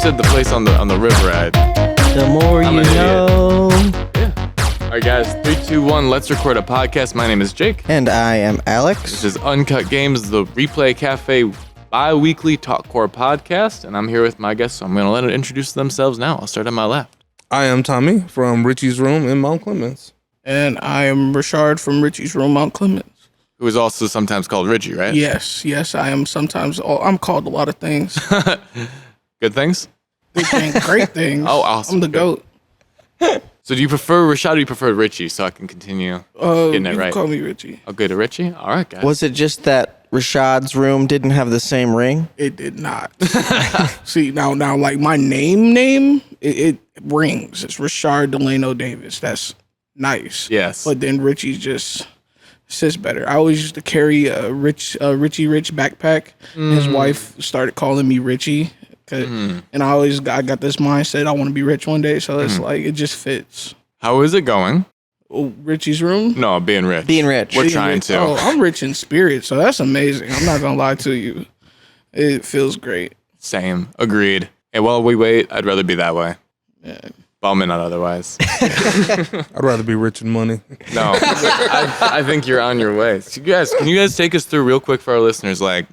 said the place on the river at. The more you know. Yeah. All right, guys. 3, 2, 1. Let's record a podcast. My name is Jake. And I am Alex. This is Uncut Games, the Replay Cafe bi-weekly talkcore podcast, and I'm here with my guests, so I'm going to let it introduce themselves now. I'll start on my left. I am Tommy from Richie's room in Mount Clemens. And I am Richard from Richie's room, Mount Clemens. Who is also sometimes called Richie, right? Yes, I am sometimes. I'm called a lot of things. Good things? Good things, great things. Oh, awesome. I'm the GOAT. So do you prefer Rashad or do you prefer Richie, so I can continue getting it you right? Can call me Richie. Okay, to Richie? All right, guys. Was it just that Rashad's room didn't have the same ring? It did not. See, now, like my name, it rings. It's Rashard Delano Davis. That's nice. Yes. But then Richie just sits better. I always used to carry a Richie Rich backpack. His wife started calling me Richie. And I got this mindset, I want to be rich one day. So it's like, it just fits. How is it going? Oh, Richie's room? No, being rich. Being rich. We're Being trying rich. to. Oh, I'm rich in spirit, so that's amazing. I'm not going to lie to you. It feels great. Same. Agreed. And while we wait, I'd rather be that way. Yeah. Bumming not otherwise. I'd rather be rich in money. No. I think you're on your way. So can you guys take us through real quick for our listeners? Like,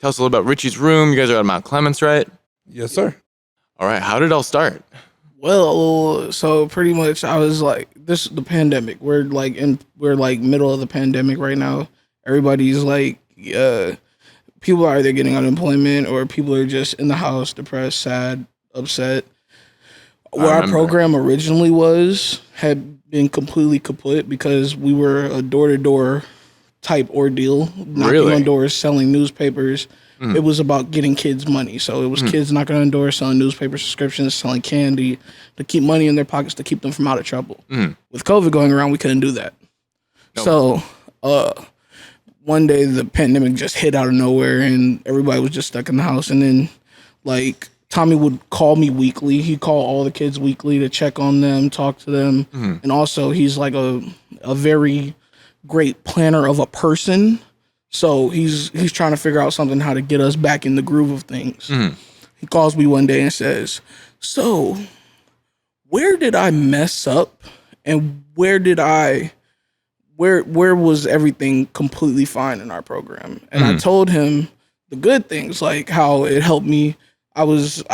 tell us a little about Richie's room. You guys are at Mount Clemens, right? Yes, sir. All right. How did it all start? Well, so pretty much I was like, this is the pandemic. We're middle of the pandemic right now. Everybody's like, people are either getting unemployment or people are just in the house, depressed, sad, upset. Where our program originally had been completely kaput because we were a door-to-door type ordeal, knocking on doors, selling newspapers. It was about getting kids money. So it was kids knocking on doors, selling newspaper subscriptions, selling candy to keep money in their pockets to keep them from out of trouble. With COVID going around, we couldn't do that. Nope. So one day the pandemic just hit out of nowhere and everybody was just stuck in the house. And then like Tommy would call me weekly. He'd call all the kids weekly to check on them, talk to them. And also he's like a very great planner of a person. So he's trying to figure out something how to get us back in the groove of things. He calls me one day and says, "So, where did I mess up, and where was everything completely fine in our program?" And I told him the good things, like how it helped me. I wasn't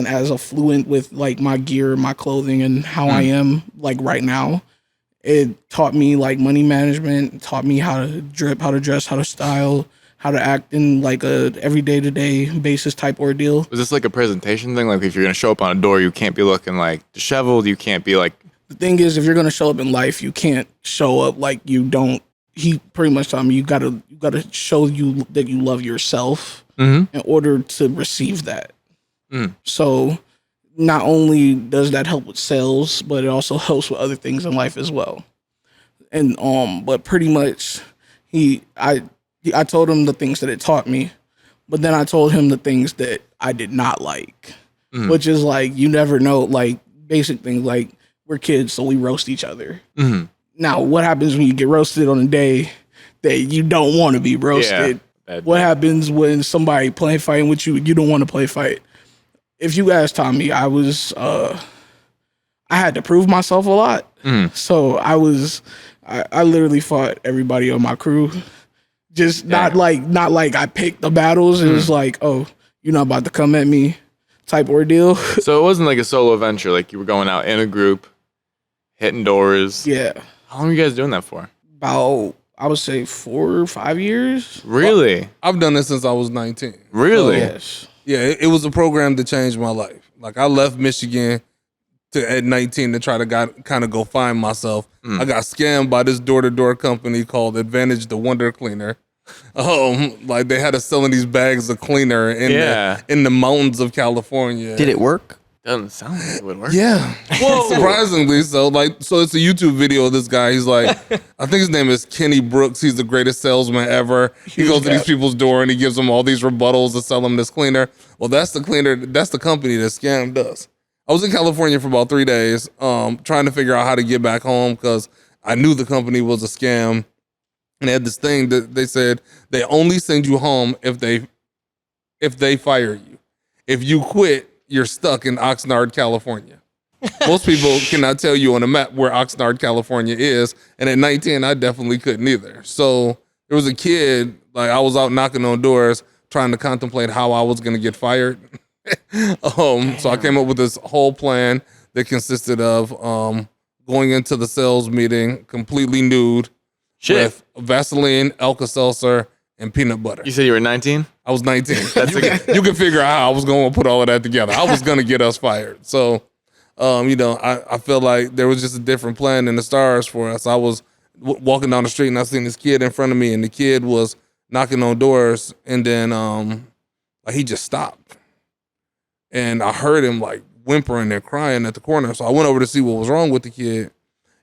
as affluent with like my gear, my clothing, and how I am like right now. It taught me like money management, taught me how to drip, how to dress, how to style, how to act in like a every day-to-day basis type ordeal. Was this like a presentation thing? Like if you're going to show up on a door, you can't be looking like disheveled. You can't be like... The thing is, if you're going to show up in life, you can't show up like you don't. He pretty much told me you gotta show you that you love yourself in order to receive that. So not only does that help with sales, but it also helps with other things in life as well. And but pretty much I told him the things that it taught me, but then I told him the things that I did not like, which is like, you never know, like basic things like we're kids, so we roast each other. Now, what happens when you get roasted on a day that you don't want to be roasted? Yeah, what happens when somebody fighting with you, you don't want to play fight? If you ask Tommy, I had to prove myself a lot. So I literally fought everybody on my crew. Just not like I picked the battles. It was like, oh, you're not about to come at me type ordeal. So it wasn't like a solo venture. Like you were going out in a group, hitting doors. Yeah. How long are you guys doing that for? About, I would say 4 or 5 years. Really? I've done this since I was 19. Really? Yes. Yeah, it was a program that changed my life. Like I left Michigan at 19 to try to kind of go find myself. I got scammed by this door-to-door company called Advantage the Wonder Cleaner. Like they had us selling these bags of cleaner in the mountains of California. Did it work? Doesn't sound like it would work. Yeah. Whoa. Surprisingly, so it's a YouTube video of this guy. He's like, I think his name is Kenny Brooks. He's the greatest salesman ever. He goes to these people's door and he gives them all these rebuttals to sell them this cleaner. Well, that's the company that scammed us. I was in California for about 3 days, trying to figure out how to get back home because I knew the company was a scam. And they had this thing that they said they only send you home if they fire you. if you quit, you're stuck in Oxnard, California. Most people cannot tell you on a map where Oxnard, California is. And at 19, I definitely couldn't either. So there was a kid, like I was out knocking on doors trying to contemplate how I was going to get fired. So I came up with this whole plan that consisted of going into the sales meeting completely nude with Vaseline, Alka-Seltzer, and peanut butter. You said you were 19? I was 19. You can figure out how I was going to put all of that together. I was going to get us fired. So, I feel like there was just a different plan in the stars for us. I was walking down the street and I seen this kid in front of me, and the kid was knocking on doors, and then he just stopped. And I heard him like whimpering and crying at the corner. So I went over to see what was wrong with the kid.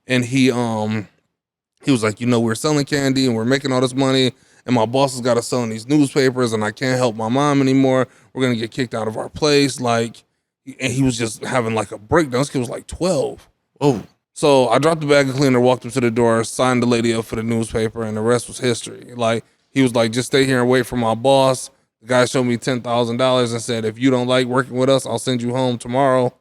And he was like, we're selling candy and we're making all this money. And my boss has got us selling these newspapers and I can't help my mom anymore. We're going to get kicked out of our place. And he was just having like a breakdown. This kid was like 12. Oh. So I dropped the bag of cleaner, walked him to the door, signed the lady up for the newspaper, and the rest was history. Like, he was like, just stay here and wait for my boss. The guy showed me $10,000 and said, if you don't like working with us, I'll send you home tomorrow.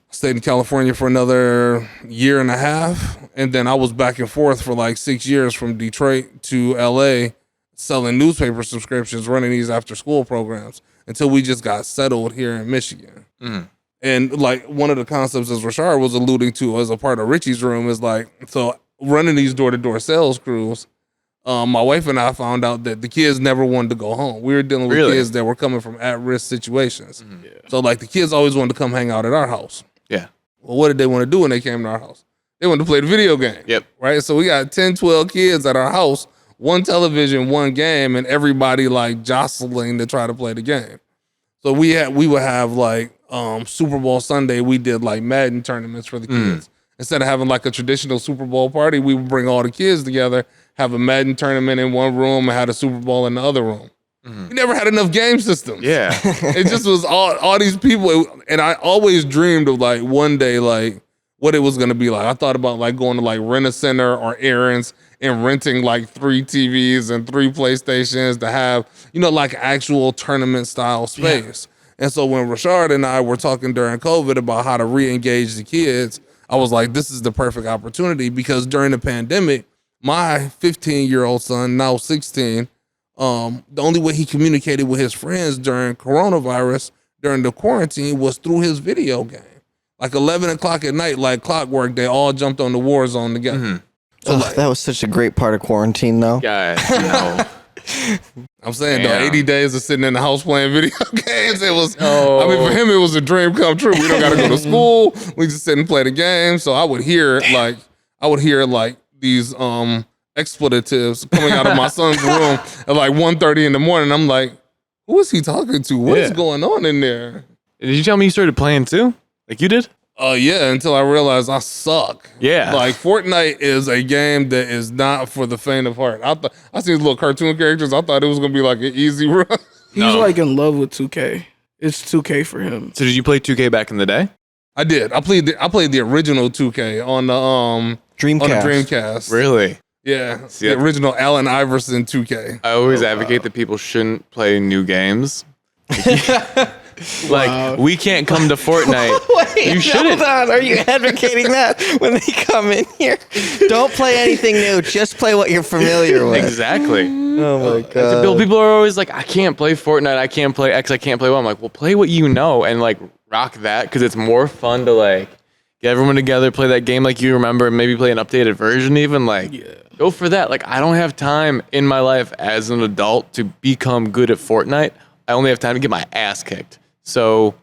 Stayed in California for another year and a half. And then I was back and forth for like 6 years from Detroit to LA, selling newspaper subscriptions, running these after school programs until we just got settled here in Michigan. Mm. And like one of the concepts as Rashard was alluding to as a part of Richie's room is like, so running these door-to-door sales crews, my wife and I found out that the kids never wanted to go home. We were dealing with kids that were coming from at-risk situations. Mm-hmm. Yeah. So like the kids always wanted to come hang out at our house. Yeah. Well, what did they want to do when they came to our house? They wanted to play the video game. Yep. Right? So we got 10, 12 kids at our house, one television, one game, and everybody like jostling to try to play the game. So we would have like Super Bowl Sunday, we did like Madden tournaments for the kids. Instead of having like a traditional Super Bowl party, we would bring all the kids together, have a Madden tournament in one room, and had a Super Bowl in the other room. Mm-hmm. We never had enough game systems. Yeah. It just was all these people. And I always dreamed of like one day, like what it was going to be like. I thought about like going to like Rent-A-Center or Aaron's and renting like 3 TVs and 3 PlayStations to have, like actual tournament style space. Yeah. And so when Rashard and I were talking during COVID about how to re-engage the kids, I was like, this is the perfect opportunity because during the pandemic, my 15-year-old son, now 16, the only way he communicated with his friends during coronavirus, during the quarantine, was through his video game. Like 11 o'clock at night, like clockwork, they all jumped on the Warzone together. Mm-hmm. So that was such a great part of quarantine, though. Guys, I'm saying, though, 80 days of sitting in the house playing video games, it was, for him, it was a dream come true. We don't got to go to school. We just sit and play the game. So I would hear these expletives coming out of my son's room at like 1:30 in the morning. I'm like, who is he talking to? What is going on in there? Did you tell me you started playing too? Like you did? Yeah, until I realized I suck. Yeah. Like Fortnite is a game that is not for the faint of heart. I see these little cartoon characters. I thought it was gonna be like an easy run. He's like in love with 2K. It's 2K for him. So did you play 2K back in the day? I did. I played the original 2K on the Dreamcast. On the Dreamcast. Really? Yeah. See, the original Allen Iverson 2K. I always advocate that people shouldn't play new games. We can't come to Fortnite. Wait, you shouldn't. Hold on. Are you advocating that when they come in here? Don't play anything new. Just play what you're familiar with. Exactly. Oh my god. People are always like, I can't play Fortnite. I can't play X. I can't play Y. I'm like, well, play what you know and like rock that because it's more fun to like get everyone together, play that game like you remember, and maybe play an updated version even. Like, go for that. Like, I don't have time in my life as an adult to become good at Fortnite. I only have time to get my ass kicked. So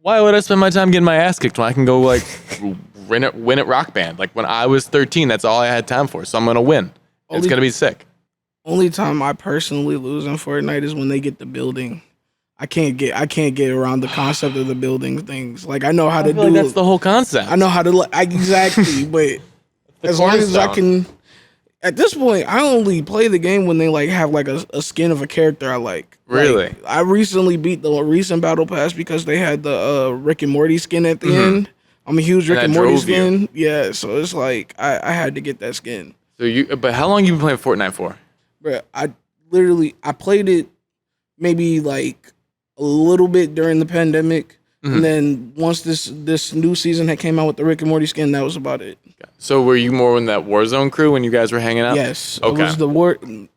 why would I spend my time getting my ass kicked when I can go like win at Rock Band? Like when I was 13, that's all I had time for. So I'm gonna win. It's gonna be sick. Only time I personally lose in Fortnite is when they get the building. I can't get around the concept of the building things. Like I know how to do. Like that's the whole concept. I know how to exactly, but as long as I can. At this point, I only play the game when they like have like a skin of a character I like. Really? Like, I recently beat the recent battle pass because they had the Rick and Morty skin at the end. I'm a huge Rick and Morty skin. Yeah, so it's like I had to get that skin. But how long you been playing Fortnite for? Bro, I played it maybe like a little bit during the pandemic. And then once this new season had came out with the Rick and Morty skin, that was about it. So were you more in that Warzone crew when you guys were hanging out? Yes. Okay. It was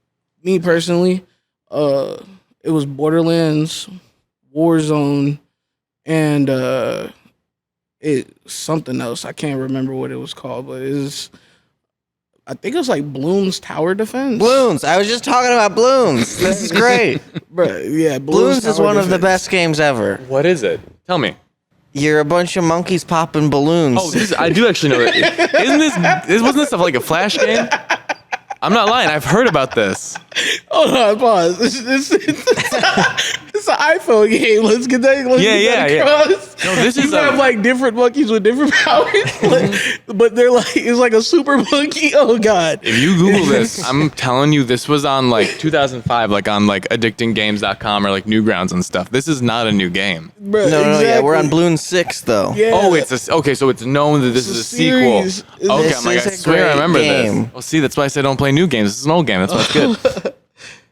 me personally, it was Borderlands, Warzone, and something else. I can't remember what it was called, but I think it was like Bloons Tower Defense. Bloons. I was just talking about Bloons. This is great. Bro, yeah, Bloons is Tower one of the Defense. best games ever. What is it? Tell me. You're a bunch of monkeys popping balloons. Oh, I do actually know that. Wasn't this stuff like a Flash game? I'm not lying. I've heard about this. Hold on, pause. It's an iPhone game. Let's get that. Yeah. Across. No, this You is have like different monkeys with different powers, but they're like it's like a super monkey. Oh god. If you Google this, I'm telling you, this was on like 2005, like on like addictinggames.com or like Newgrounds and stuff. This is not a new game. Bro, No, yeah, we're on exactly. Bloons 6 though. Yeah. Oh, okay, so it's known that this is a series. sequel. Okay, This I'm like, is I a swear I great remember game. this. Well, see, that's why I say don't play new games. This is an old game. That's why it's good.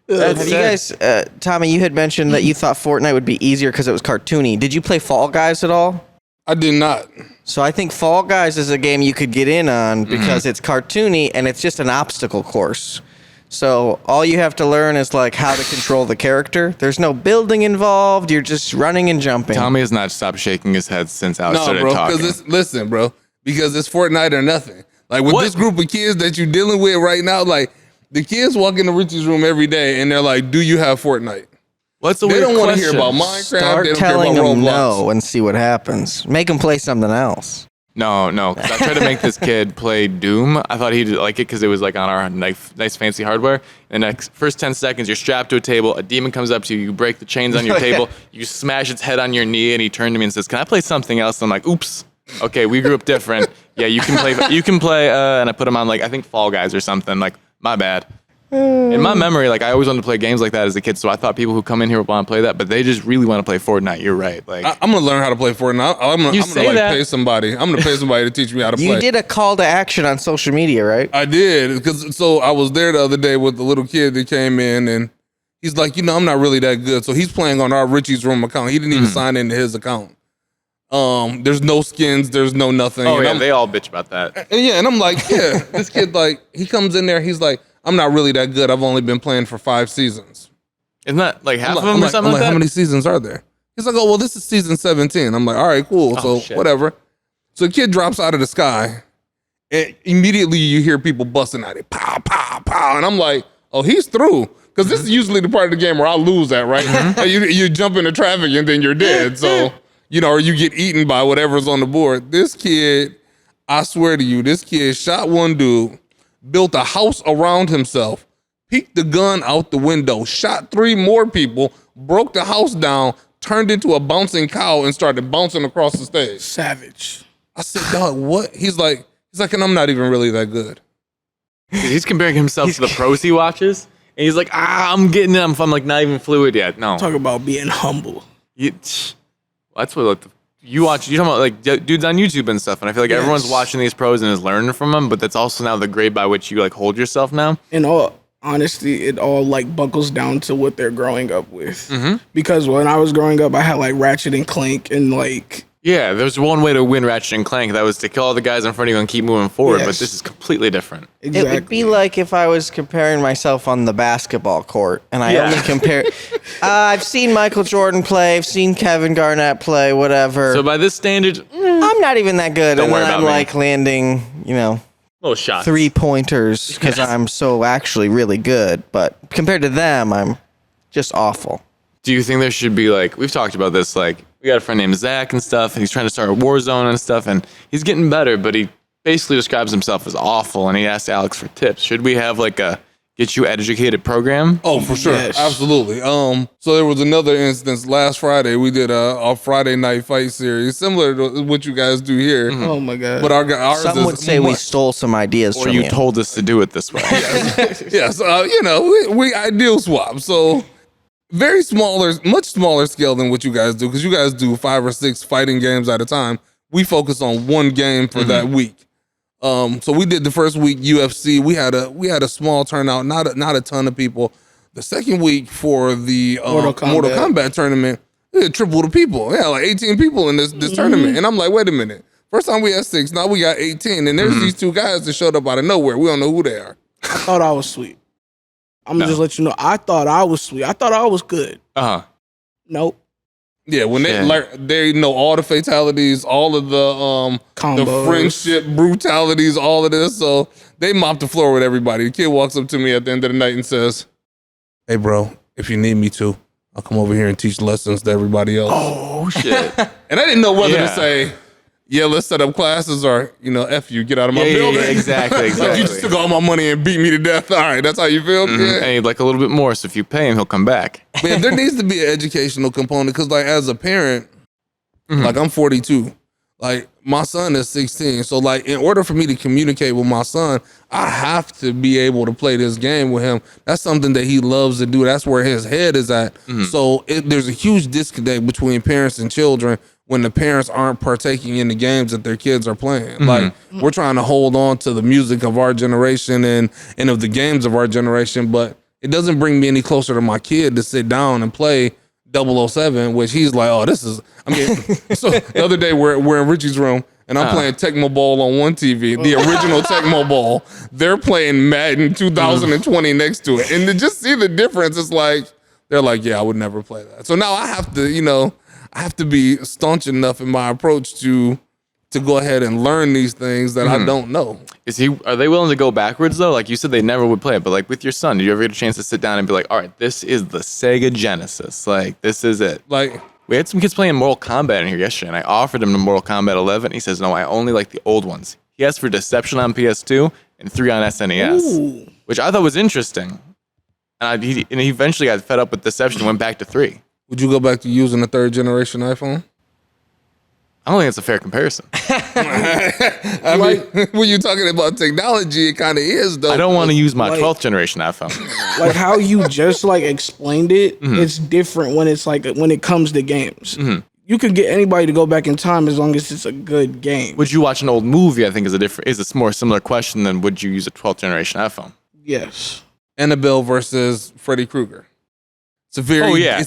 Have you guys, Tommy, you had mentioned that you thought Fortnite would be easier because it was cartoony. Did you play Fall Guys at all? I did not. So I think Fall Guys is a game you could get in on because it's cartoony and it's just an obstacle course. So all you have to learn is like how to control the character. There's no building involved. You're just running and jumping. Tommy has not stopped shaking his head since Alex No, started bro. talking. Because it's Fortnite or nothing. Like with What? this group of kids that you're dealing with right now, like the kids walk into Richie's room every day and they're like, "Do you have Fortnite?" What's the They weird don't want to hear question? about Minecraft. Start They don't care telling about them Roblox. no and see what happens. Make them play something else. No, because I tried to make this kid play Doom. I thought he'd like it because it was like on our nice fancy hardware. And the first 10 seconds, you're strapped to a table. A demon comes up to you. You break the chains on your table. You smash its head on your knee, and he turned to me and says, "Can I play something else?" And I'm like, "Oops. Okay, we grew up different. Yeah, you can play. You can play." And I put him on like I think Fall Guys or something. Like my bad. In my memory, like I always wanted to play games like that as a kid, so I thought people who come in here would want to play that, but they just really want to play Fortnite. You're right. Like I'm gonna learn how to play Fortnite. I'm gonna say like that. pay somebody. I'm gonna pay somebody to teach me how to play. You did a call to action on social media, right? I did because so I was there the other day with the little kid that came in and he's like, I'm not really that good. So he's playing on our Richie's room account. He didn't even sign into his account. There's no skins. There's no nothing. oh And yeah, I'm- they all bitch about that. and I'm like, yeah, this kid like he comes in there. He's like, I'm not really that good. I've only been playing for 5 seasons. Isn't that like half I'm of like, them or something like that? how many seasons are there? He's like, oh, well, this is season 17. I'm like, all right, cool. So shit. whatever. So the kid drops out of the sky and immediately you hear people busting at it. Pow, pow, pow. And I'm like, oh, he's through. Because this is usually the part of the game where I lose at, right? Like, you jump into traffic and then you're dead. So, or you get eaten by whatever's on the board. This kid, I swear to you, this kid shot one dude, built a house around himself, peeked the gun out the window, shot 3 more people, broke the house down, turned into a bouncing cow, and started bouncing across the stage. Savage. I said, dog, what? He's like, and I'm not even really that good. He's comparing himself to the pros he watches, and he's like, I'm getting it. I'm like not even fluid yet. No, Talk about being humble. That's what like, you watch. You're talking about like dudes on YouTube and stuff, and I feel like everyone's Yes. watching these pros and is learning from them. But that's also now the grade by which you like hold yourself now. In all honesty, it all like buckles down to what they're growing up with. Because when I was growing up, I had like Ratchet and Clank and like Yeah, there's one way to win Ratchet and Clank. That was to kill all the guys in front of you and keep moving forward. But Yes. this is completely different. exactly. It would be like if I was comparing myself on the basketball court and I only compare. I've seen Michael Jordan play, I've seen Kevin Garnett play, whatever. So by this standard, I'm not even that good. Don't And worry then I'm about me. like landing, little shots. 3-pointers because I'm so actually really good. But compared to them, I'm just awful. Do you think there should be like, we've talked about this, like we got a friend named Zach and stuff, and he's trying to start a Warzone and stuff, and he's getting better, but he basically describes himself as awful, and he asked Alex for tips. Should we have like a get you educated program? Oh, for sure. Yes. Absolutely. So there was another instance last Friday. We did a Friday night fight series, similar to what you guys do here. Oh my god. But ours Some is would say we much- stole some ideas Or from you you. told us to do it this way? Yes, we ideal swap. So much smaller scale than what you guys do, because you guys do 5 or 6 fighting games at a time. We focus on one game for that week. So we did the first week UFC. We had a small turnout, not a ton of people. The second week for the Mortal Kombat tournament, Yeah, triple the people. Yeah, like 18 people in this tournament. And I'm like, wait a minute. First time we had 6, now we got 18. And there's these 2 guys that showed up out of nowhere. We don't know who they are. I thought I was sweet. I'm gonna just let you know. I thought I was sweet. I thought I was good. Nope. Yeah, when they know all the fatalities, all of the friendship brutalities, all of this. So they mop the floor with everybody. The kid walks up to me at the end of the night and says, "Hey, bro, if you need me to, I'll come over here and teach lessons to everybody else." Oh shit! And I didn't know whether to say, "Yeah, let's set up classes," or "F you, get out of my building." Yeah, exactly. Like, you just took all my money and beat me to death. All right, that's how you feel. Yeah. And he'd like a little bit more, so if you pay him, he'll come back. Man, there needs to be an educational component because, like, as a parent, like I'm 42, like my son is 16. So, like, in order for me to communicate with my son, I have to be able to play this game with him. That's something that he loves to do. That's where his head is at. So there's a huge disconnect between parents and children when the parents aren't partaking in the games that their kids are playing. Like, we're trying to hold on to the music of our generation and of the games of our generation, but it doesn't bring me any closer to my kid to sit down and play 007, which he's like, oh, this is, I mean, so the other day we're in Richie's room and I'm playing Tecmo Bowl on one TV, the original Tecmo Bowl. They're playing Madden 2020 next to it. And to just see the difference, it's like, they're like, yeah, I would never play that. So now I have to, I have to be staunch enough in my approach to go ahead and learn these things that I don't know. Are they willing to go backwards though? Like you said, they never would play it, but like with your son, did you ever get a chance to sit down and be like, all right, this is the Sega Genesis. Like, this is it. Like, we had some kids playing Mortal Kombat in here yesterday, and I offered him the Mortal Kombat 11. He says, no, I only like the old ones. He asked for Deception on PS2 and 3 on SNES, which I thought was interesting. And he eventually got fed up with Deception and went back to 3. Would you go back to using a 3rd generation iPhone? I don't think it's a fair comparison. I mean, when you're talking about technology, it kind of is, though. I don't want to use my 12th generation iPhone. Like how you just like explained it, it's different when it's like when it comes to games. You could get anybody to go back in time as long as it's a good game. Would you watch an old movie? I think is a more similar question than would you use a 12th generation iPhone? Yes. Annabelle versus Freddy Krueger. It's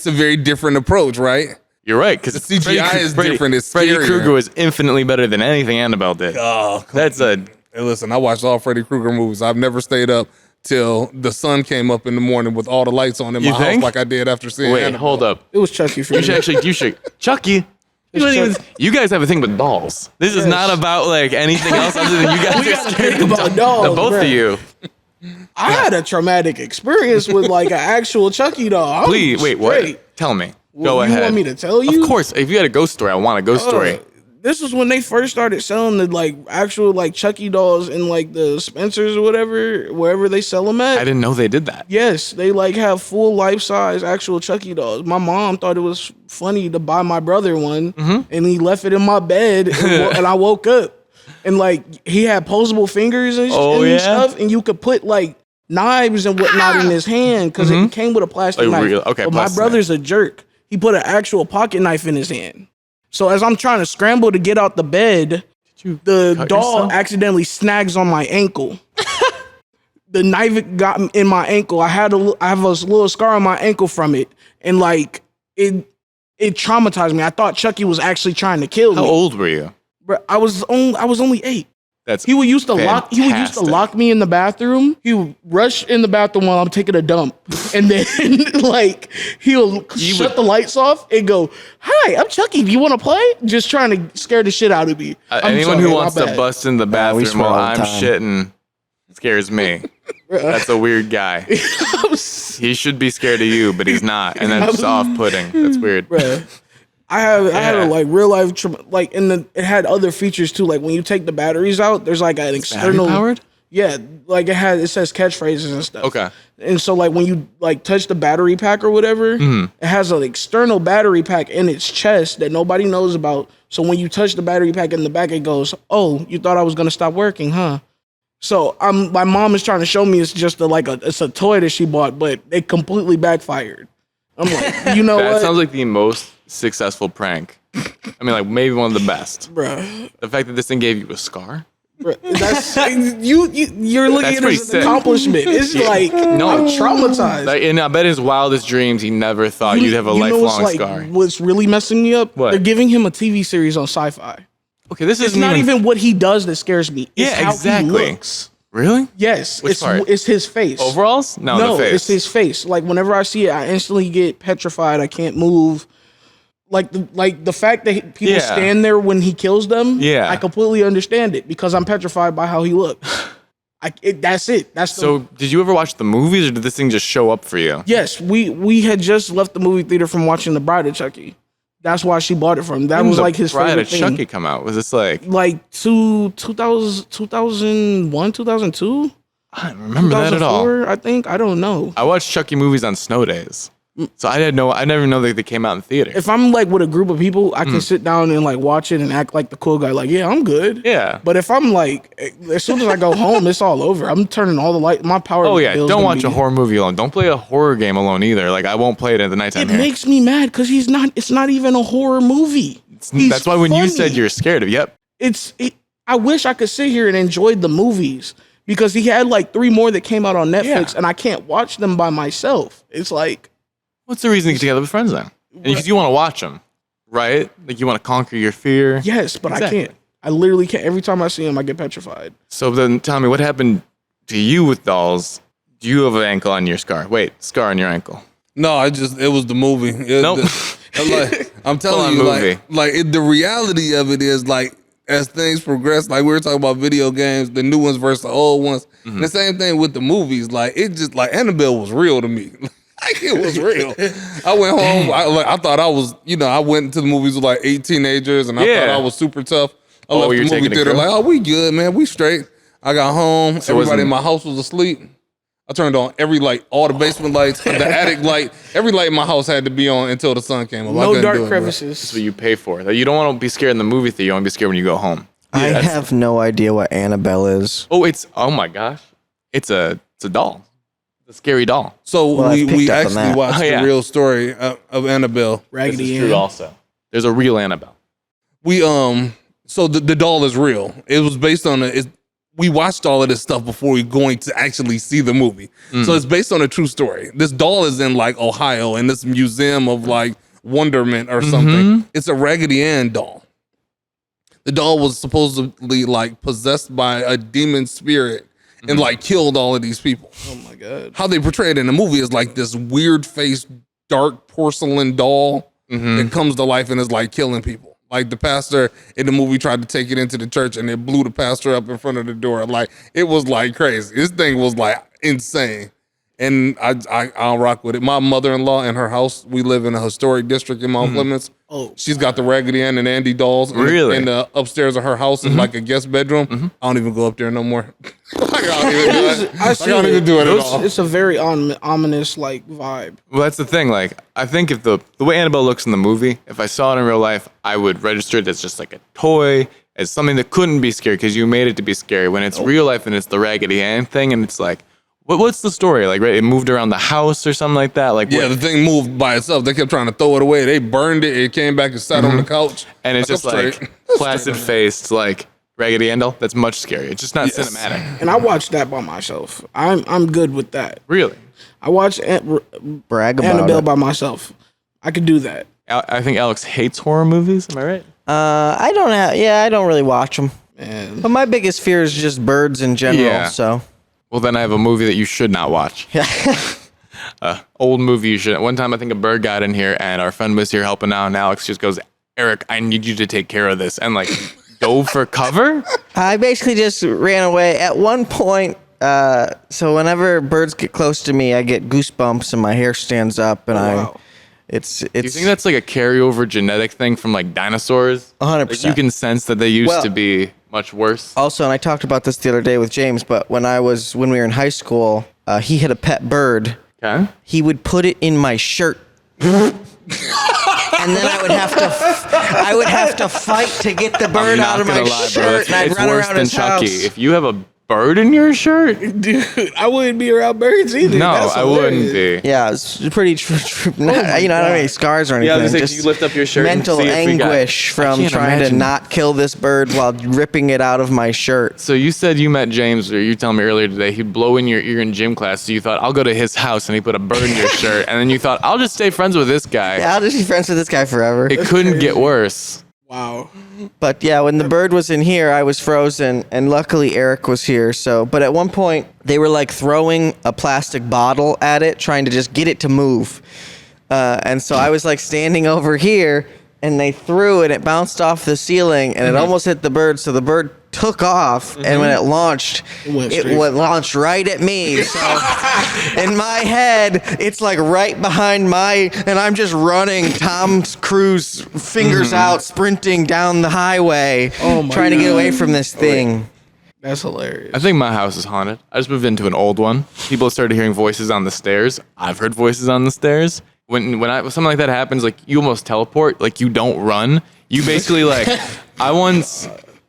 a very different approach, right? You're right, because the CGI is different. It's Freddy scarier. Krueger was infinitely better than anything Annabelle did. Oh, hey, listen, I watched all Freddy Krueger movies. I've never stayed up till the sun came up in the morning with all the lights on in my house like I did after seeing Annabelle. Hold up. It was Chucky for you. Chucky. You guys have a thing with dolls. This is not about like anything else other than you guys are scared about dolls. The both of you. I had a traumatic experience with like an actual Chucky doll. Please, wait, what? Tell me. Go ahead. You want me to tell you? Of course. If you had a ghost story, I want a ghost story. This was when they first started selling the like actual like Chucky dolls in like the Spencer's or whatever, wherever they sell them at. I didn't know they did that. Yes, they like have full life size actual Chucky dolls. My mom thought it was funny to buy my brother one, and he left it in my bed, and I woke up, and like he had posable fingers and stuff, and you could put like knives and whatnot in his hand because it came with a plastic knife. But my brother's a jerk. He put an actual pocket knife in his hand. So as I'm trying to scramble to get out the bed, the doll accidentally snags on my ankle. The knife got in my ankle. I have a little scar on my ankle from it, and like it traumatized me. I thought Chucky was actually trying to kill me. How old were you? Bro, I was only 8. He would used to lock me in the bathroom. He would rush in the bathroom while I'm taking a dump, and then like he'll shut the lights off and go, "Hi, I'm Chucky. Do you want to play?" Just trying to scare the shit out of me. Anyone who wants to bust in the bathroom while I'm shitting scares me. That's a weird guy. He should be scared of you, but he's not, and that's off-putting. That's weird. Bruh. I had a like real life like it had other features too. Like when you take the batteries out, there's like an external powered. Yeah, like it says catchphrases and stuff. Okay. And so like when you like touch the battery pack or whatever, it has an external battery pack in its chest that nobody knows about. So when you touch the battery pack in the back, it goes, "Oh, you thought I was gonna stop working, huh?" So my mom is trying to show me it's just it's a toy that she bought, but it completely backfired. I'm like, you know what? That sounds like the most successful prank. I mean, like maybe one of the best. Bruh. The fact that this thing gave you a scar. That's you're looking That's at it pretty as an sick. accomplishment. It's like I'm traumatized. Like, and I bet his wildest dreams, he never thought you'd have a You know lifelong what's scar. what's really messing me up? What? They're giving him a TV series on Sci-Fi. Okay, this It's is not even what he does that scares me. It's Yeah, how exactly. he looks. Really? Yes, Which part? it's his face. Overalls? No, No, the face. it's his face. Like whenever I see it, I instantly get petrified. I can't move. Like the fact that people Yeah. stand there when he kills them. Yeah. I completely understand it because I'm petrified by how he looks. That's it. That's So, did you ever watch the movies, or did this thing just show up for you? yes. We had just left the movie theater from watching The Bride of Chucky. That's why she bought it from him. That was like his Bride favorite of thing. Chucky come out? Was this like 2001, 2002, I don't remember that at all? 2004. I think I don't know. I watched Chucky movies on snow days, so I never know that they came out in theater. If I'm like with a group of people, I can sit down and like watch it and act like the cool guy. Like, yeah, I'm good. Yeah. But if I'm like, as soon as I go home, it's all over. I'm turning all the light. My power. Oh yeah, bill's don't gonna watch be- a horror movie alone. Don't play a horror game alone either. Like I won't play it at the nighttime It here. makes me mad because he's not. It's not even a horror movie. He's That's why when you funny. said you're scared of, yep. I wish I could sit here and enjoy the movies because he had like 3 more that came out on Netflix, Yeah. and I can't watch them by myself. It's like, What's the reason to get together with friends then? Because you want to watch them, right? Like you want to conquer your fear. yes, but Exactly. I can't. I literally can't. Every time I see him, I get petrified. So then, Tommy, what happened to you with dolls? Do you have an ankle on your scar? Wait, scar on your ankle? No, it was the movie. Nope. I'm telling Full-on you, movie. the reality of it is like as things progress, like we were talking about video games, the new ones versus the old ones. Mm-hmm. And the same thing with the movies. Like it just like Annabelle was real to me. Like it was real. I went home. I thought I was, I went into the movies with like 8 teenagers, and I Yeah. thought I was super tough. I Oh, left you're the movie taking a theater crew? like, oh, we good, man. We straight. I got home. So Everybody in wasn't- my house was asleep. I turned on every light, all the basement lights, the attic light, every light in my house had to be on until the sun came up. I No couldn't dark do it, bro. crevices. That's what you pay for. That you don't want to be scared in the movie theater. You want to be scared when you go home. I that's- have no idea what Annabelle is. Oh my gosh, it's a doll. It's a scary doll. So Well, I've we picked up on actually that. watched Oh, yeah. the real story of Annabelle. Raggedy This is Ann. true also. There's a real Annabelle. We so the doll is real. It was based on we watched all of this stuff before we going to actually see the movie. So it's based on a true story. This doll is in like Ohio in this museum of like wonderment or something. It's a Raggedy Ann doll. The doll was supposedly like possessed by a demon spirit and like killed all of these people. Oh my god. How they portray it in the movie is like this weird faced, dark porcelain doll that comes to life and is like killing people. Like the pastor in the movie tried to take it into the church and it blew the pastor up in front of the door. Like it was like crazy. This thing was like insane. And I'll rock with it. My mother-in-law in her house, we live in a historic district in Mount Clemens. Oh. She's got the Raggedy Ann and Andy dolls. Really? In the upstairs of her house is like a guest bedroom. I don't even go up there no more. Like, I don't even do it. I see don't it. even do it at all. It's a very ominous like vibe. Well, that's the thing. Like, I think if the way Annabelle looks in the movie, if I saw it in real life, I would register it as just like a toy, as something that couldn't be scary because you made it to be scary. When it's real life and it's the Raggedy Ann thing, and it's like, what's the story? Like, right? It moved around the house or something like that. Like, Yeah, what- the thing moved by itself. They kept trying to throw it away. They burned it. It came back and sat on the couch. and it's Like, just I'm like straight. placid faced, like Raggedy Ann doll. That's much scarier. It's just not cinematic. And I watched that by myself. I'm good with that. Really, I watched Brag about Annabelle it. by myself. I could do that. I think Alex hates horror movies. Am I right? I don't really watch them. And But my biggest fear is just birds in general. Yeah. So Well, then I have a movie that you should not watch. Old movie you should. One time I think a bird got in here and our friend was here helping out and Alex just goes, Eric, I need you to take care of this. And like dove for cover. I basically just ran away. At one point, so whenever birds get close to me, I get goosebumps and my hair stands up, and wow. it's Do you think that's like a carryover genetic thing from like dinosaurs? 100%. Like you can sense that they used to be much worse. Also, and I talked about this the other day with James, but when we were in high school, he had a pet bird. Okay. He would put it in my shirt. And then I would have to fight to get the bird I'm out not of my gonna lie, bro. shirt, and I'd It's run worse around than his Chucky. house. If you have a bird in your shirt? Dude, I wouldn't be around birds either. No, That's I wouldn't hilarious. be. Yeah, it's pretty. I don't have any scars or anything. Yeah, I was gonna say, just can you lift up your shirt and mental see if we got- anguish I from can't trying to imagine. not kill this bird while ripping it out of my shirt. So you said you met James, or you telling me earlier today, he'd blow in your ear in gym class. So you thought, I'll go to his house, and he put a bird in your shirt. And then you thought, I'll just stay friends with this guy. Yeah, I'll just be friends with this guy forever. It couldn't get worse. Wow. But yeah, when the bird was in here, I was frozen, and luckily Eric was here. So, but at one point they were like throwing a plastic bottle at it, trying to just get it to move. And so I was like standing over here, and they threw it. It bounced off the ceiling, and it almost hit the bird. So the bird took off, and when it launched, it launched right at me. So in my head, it's like right behind and I'm just running Tom Cruise, fingers out, sprinting down the highway, Oh my trying to get God. away from this thing. That's hilarious. I think my house is haunted. I just moved into an old one. People started hearing voices on the stairs. I've heard voices on the stairs. When something like that happens, like you almost teleport, like you don't run. You basically like,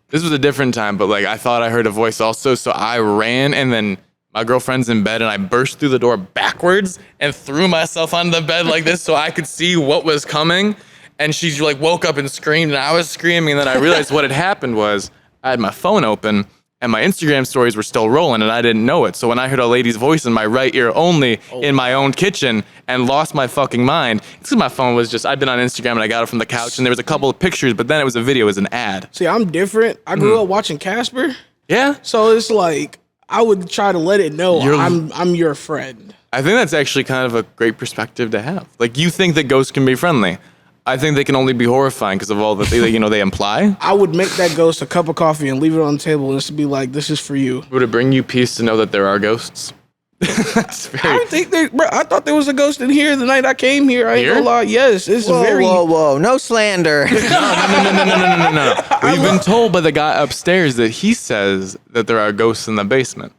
this was a different time, but like I thought I heard a voice also, so I ran, and then my girlfriend's in bed, and I burst through the door backwards and threw myself on the bed like this so I could see what was coming. And she like woke up and screamed, and I was screaming, and then I realized what had happened was I had my phone open, and my Instagram stories were still rolling, and I didn't know it. So when I heard a lady's voice in my right ear only in my own kitchen and lost my fucking mind, it's because my phone was just, I'd been on Instagram and I got it from the couch, and there was a couple of pictures, but then it was a video, it was an ad. See, I'm different. I grew up watching Casper, Yeah. so it's like I would try to let it know You're- I'm your friend. I think that's actually kind of a great perspective to have. Like, you think that ghosts can be friendly. I think they can only be horrifying because of all that they imply. I would make that ghost a cup of coffee and leave it on the table and just be like, "This is for you." Would it bring you peace to know that there are ghosts? That's I very. don't think bro, I thought there was a ghost in here the night I came here. I ain't Here? gonna lie. Yes, it's Whoa, very. whoa, no slander. No. We've been told by the guy upstairs that he says that there are ghosts in the basement.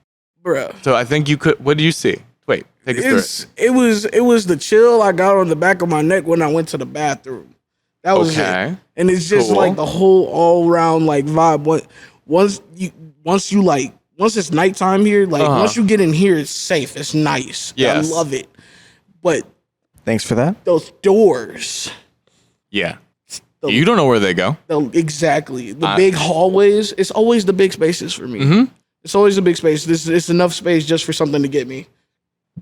Bruh. So I think you could. What do you see? Wait, take us through it. It was the chill I got on the back of my neck when I went to the bathroom. That was Okay. it. And it's just Cool. like the whole all around like vibe. Once it's nighttime here, like once you get in here, it's safe. It's nice. Yes. I love it. But Thanks for that. those doors, Yeah. You don't know where they go. exactly. The big hallways, it's always the big spaces for me. Mm-hmm. It's always a big space. It's enough space just for something to get me.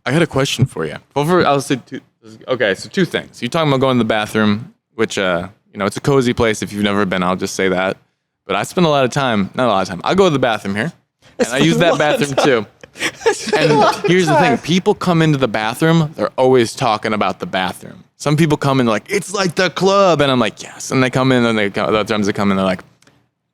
I got a question for you. I'll say two. Okay, so two things. You're talking about going to the bathroom, which it's a cozy place. If you've never been, I'll just say that. But I spend not a lot of time. I go to the bathroom here, and I use that bathroom too. And here's the thing: people come into the bathroom, they're always talking about the bathroom. Some people come in, they're like, "It's like the club," and I'm like, "Yes." And they come in, and other times they come in, they're like,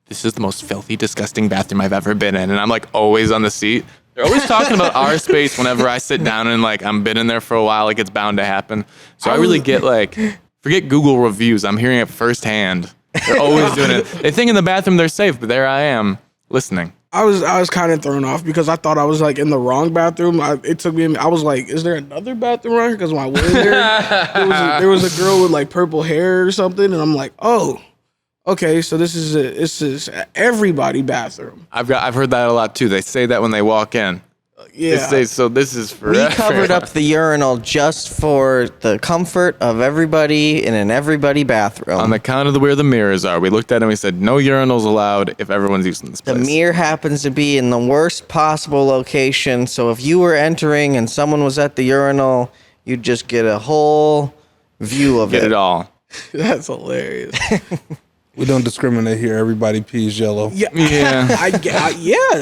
"This is the most filthy, disgusting bathroom I've ever been in," and I'm like always on the seat. They're always talking about our space whenever I sit down, and like I'm been in there for a while, like it's bound to happen. So I really get like, forget Google reviews. I'm hearing it firsthand. They're always doing it. They think in the bathroom they're safe, but there I am listening. I was kind of thrown off because I thought I was like in the wrong bathroom. It took me. I was like, "Is there another bathroom around here?" Because when I went in there was a girl with like purple hair or something, and I'm like, "Oh, okay, so this is everybody bathroom." I've heard that a lot too. They say that when they walk in. Yeah, So this is for We covered up the urinal just for the comfort of everybody in an everybody bathroom. on the count of where the mirrors are. We looked at it and we said no urinals allowed if everyone's using this The place. mirror happens to be in the worst possible location, so if you were entering and someone was at the urinal, you'd just get a whole view of Get it all. that's hilarious. We don't discriminate here. Everybody pees yellow. Yeah, Yeah.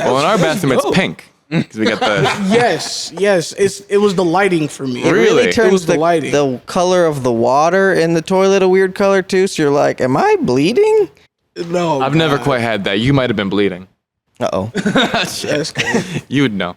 Well, in our that's bathroom dope. it's pink because we got the. Yes, it was the lighting for me. It really Really? turns It was the the lighting. the color of the water in the toilet a weird color too, so you're like, am I bleeding? No, I've never God. quite had that. You might have been bleeding. Uh-oh. That's crazy. You would know.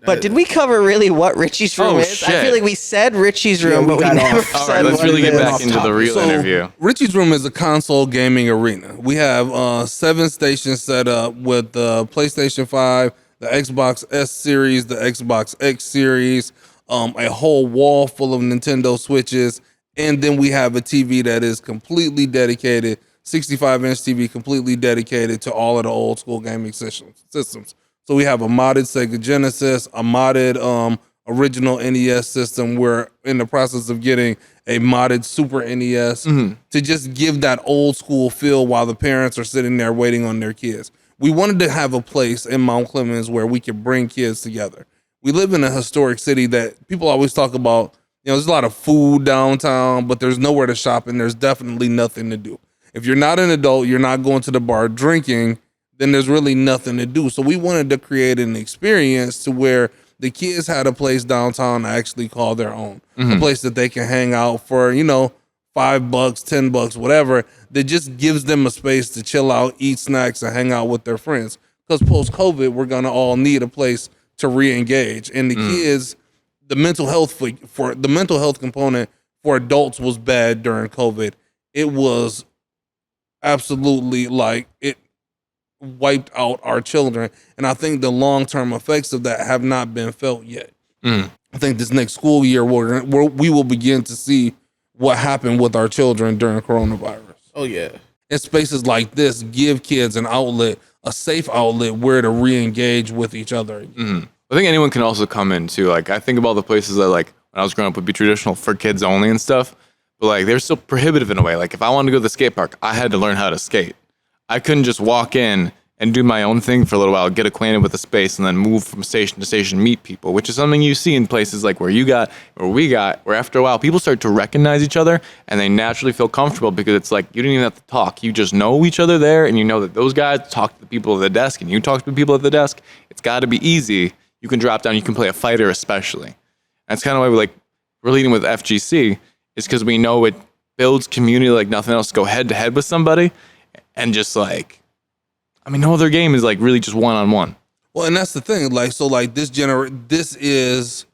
But did we cover really what Richie's room Oh, is? I shit. feel like we said Richie's Yeah, room, we but we got never off. All said right, let's what really it get is. back off into the topic. real interview. Richie's room is a console gaming arena. We have 7 stations set up with the PlayStation 5, the Xbox S series, the Xbox X series, a whole wall full of Nintendo Switches, and then we have a TV that is completely dedicated, 65-inch TV completely dedicated to all of the old school gaming systems. So we have a modded Sega Genesis, a modded original NES system. We're in the process of getting a modded Super NES to just give that old school feel while the parents are sitting there waiting on their kids. We wanted to have a place in Mount Clemens where we could bring kids together. We live in a historic city that people always talk about. There's a lot of food downtown, but there's nowhere to shop and there's definitely nothing to do. If you're not an adult, you're not going to the bar drinking, then there's really nothing to do. So we wanted to create an experience to where the kids had a place downtown to actually call their own, a place that they can hang out for, $5, $10, whatever, that just gives them a space to chill out, eat snacks, and hang out with their friends. Because post-COVID, we're going to all need a place to re-engage. And the kids, the mental health component for adults was bad during COVID. It was absolutely like it wiped out our children. And I think the long-term effects of that have not been felt yet. I think this next school year, we will begin to see what happened with our children during coronavirus. Oh, yeah. And spaces like this give kids an outlet, a safe outlet where to re-engage with each other. I think anyone can also come in too. Like, I think of all the places that, like, when I was growing up would be traditional for kids only and stuff, but like they're still prohibitive in a way. Like, if I wanted to go to the skate park, I had to learn how to skate. I couldn't just walk in and do my own thing for a little while, get acquainted with the space, and then move from station to station, meet people, which is something you see in places like where we got, where after a while people start to recognize each other and they naturally feel comfortable because it's like you don't even have to talk. You just know each other there, and you know that those guys talk to the people at the desk and you talk to the people at the desk. It's got to be easy. You can drop down, you can play a fighter especially. That's kind of why we're leading with FGC, is because we know it builds community like nothing else. Go head to head with somebody and just no other game is like really just one-on-one. Well, and that's the thing. This is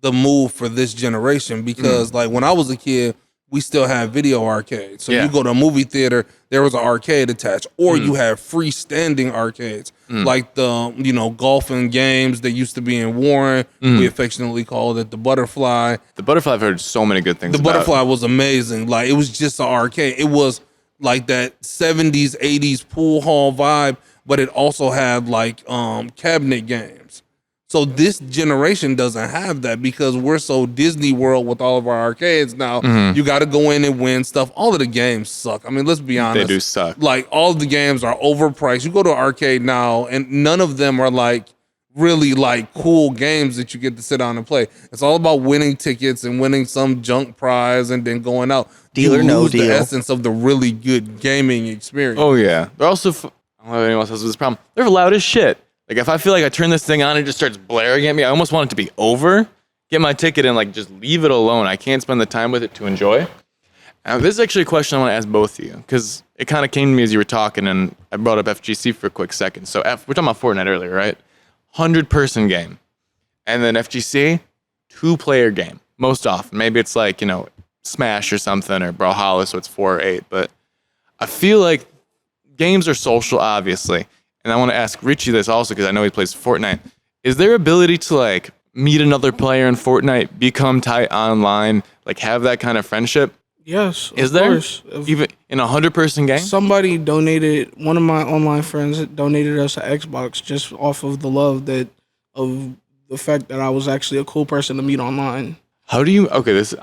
the move for this generation because when I was a kid, we still had video arcades. So you go to a movie theater, there was an arcade attached, or you had freestanding arcades like the golfing games that used to be in Warren. We affectionately called it the Butterfly. The Butterfly, I've heard so many good things about. The Butterfly was amazing. Like, it was just an arcade. It was like that 70s, 80s pool hall vibe, but it also had cabinet games. So this generation doesn't have that because we're so Disney World with all of our arcades now. You got to go in and win stuff. All of the games suck. I mean, let's be honest. They do suck. Like, all of the games are overpriced. You go to an arcade now, and none of them are really cool games that you get to sit down and play. It's all about winning tickets and winning some junk prize and then going out. Deal or no deal. The essence of the really good gaming experience. Oh yeah, they're also. I don't know if anyone else has this problem. They're loud as shit. Like, if I feel like I turn this thing on, it just starts blaring at me. I almost want it to be over. Get my ticket and just leave it alone. I can't spend the time with it to enjoy. This is actually a question I want to ask both of you because it kind of came to me as you were talking, and I brought up FGC for a quick second. So we're talking about Fortnite earlier, right? 100-person game, and then FGC 2-player game most often. Maybe it's Smash or something, or Brawlhalla, so it's 4 or 8. But I feel like games are social, obviously. And I want to ask Richie this also because I know he plays Fortnite. Is there ability to meet another player in Fortnite, become tight online, have that kind of friendship? Yes. Is there? Course. Even in a 100-person game? Somebody donated, one of my online friends donated us an Xbox just off of the love of the fact that I was actually a cool person to meet online. How do you,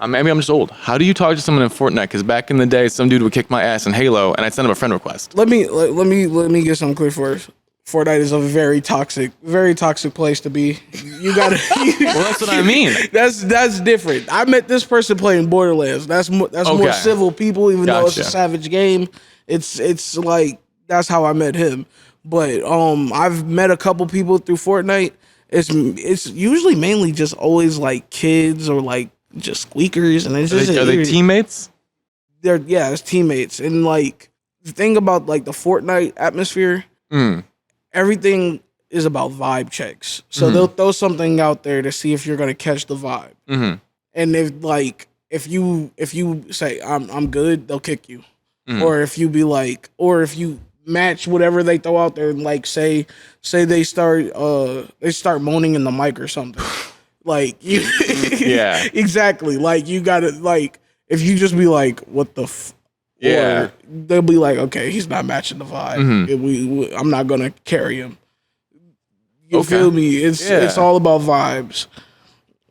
maybe I'm just old. How do you talk to someone in Fortnite? Because back in the day, some dude would kick my ass in Halo, and I'd send him a friend request. Let me get something clear first. Fortnite is a very toxic place to be. You gotta. Well, that's what I mean. That's different. I met this person playing Borderlands. That's more civil people, even though it's a savage game. It's like that's how I met him. But I've met a couple people through Fortnite. It's usually mainly just always kids or just squeakers, and it's just are they teammates? It's teammates, and the thing about the Fortnite atmosphere, everything is about vibe checks. So they'll throw something out there to see if you're gonna catch the vibe, and if you say I'm good, they'll kick you, or if you or if you match whatever they throw out there, say they start moaning in the mic or something. Yeah, exactly. You gotta if you just be what the yeah, they'll be okay, he's not matching the vibe. I'm not gonna carry him. You feel me? It's all about vibes.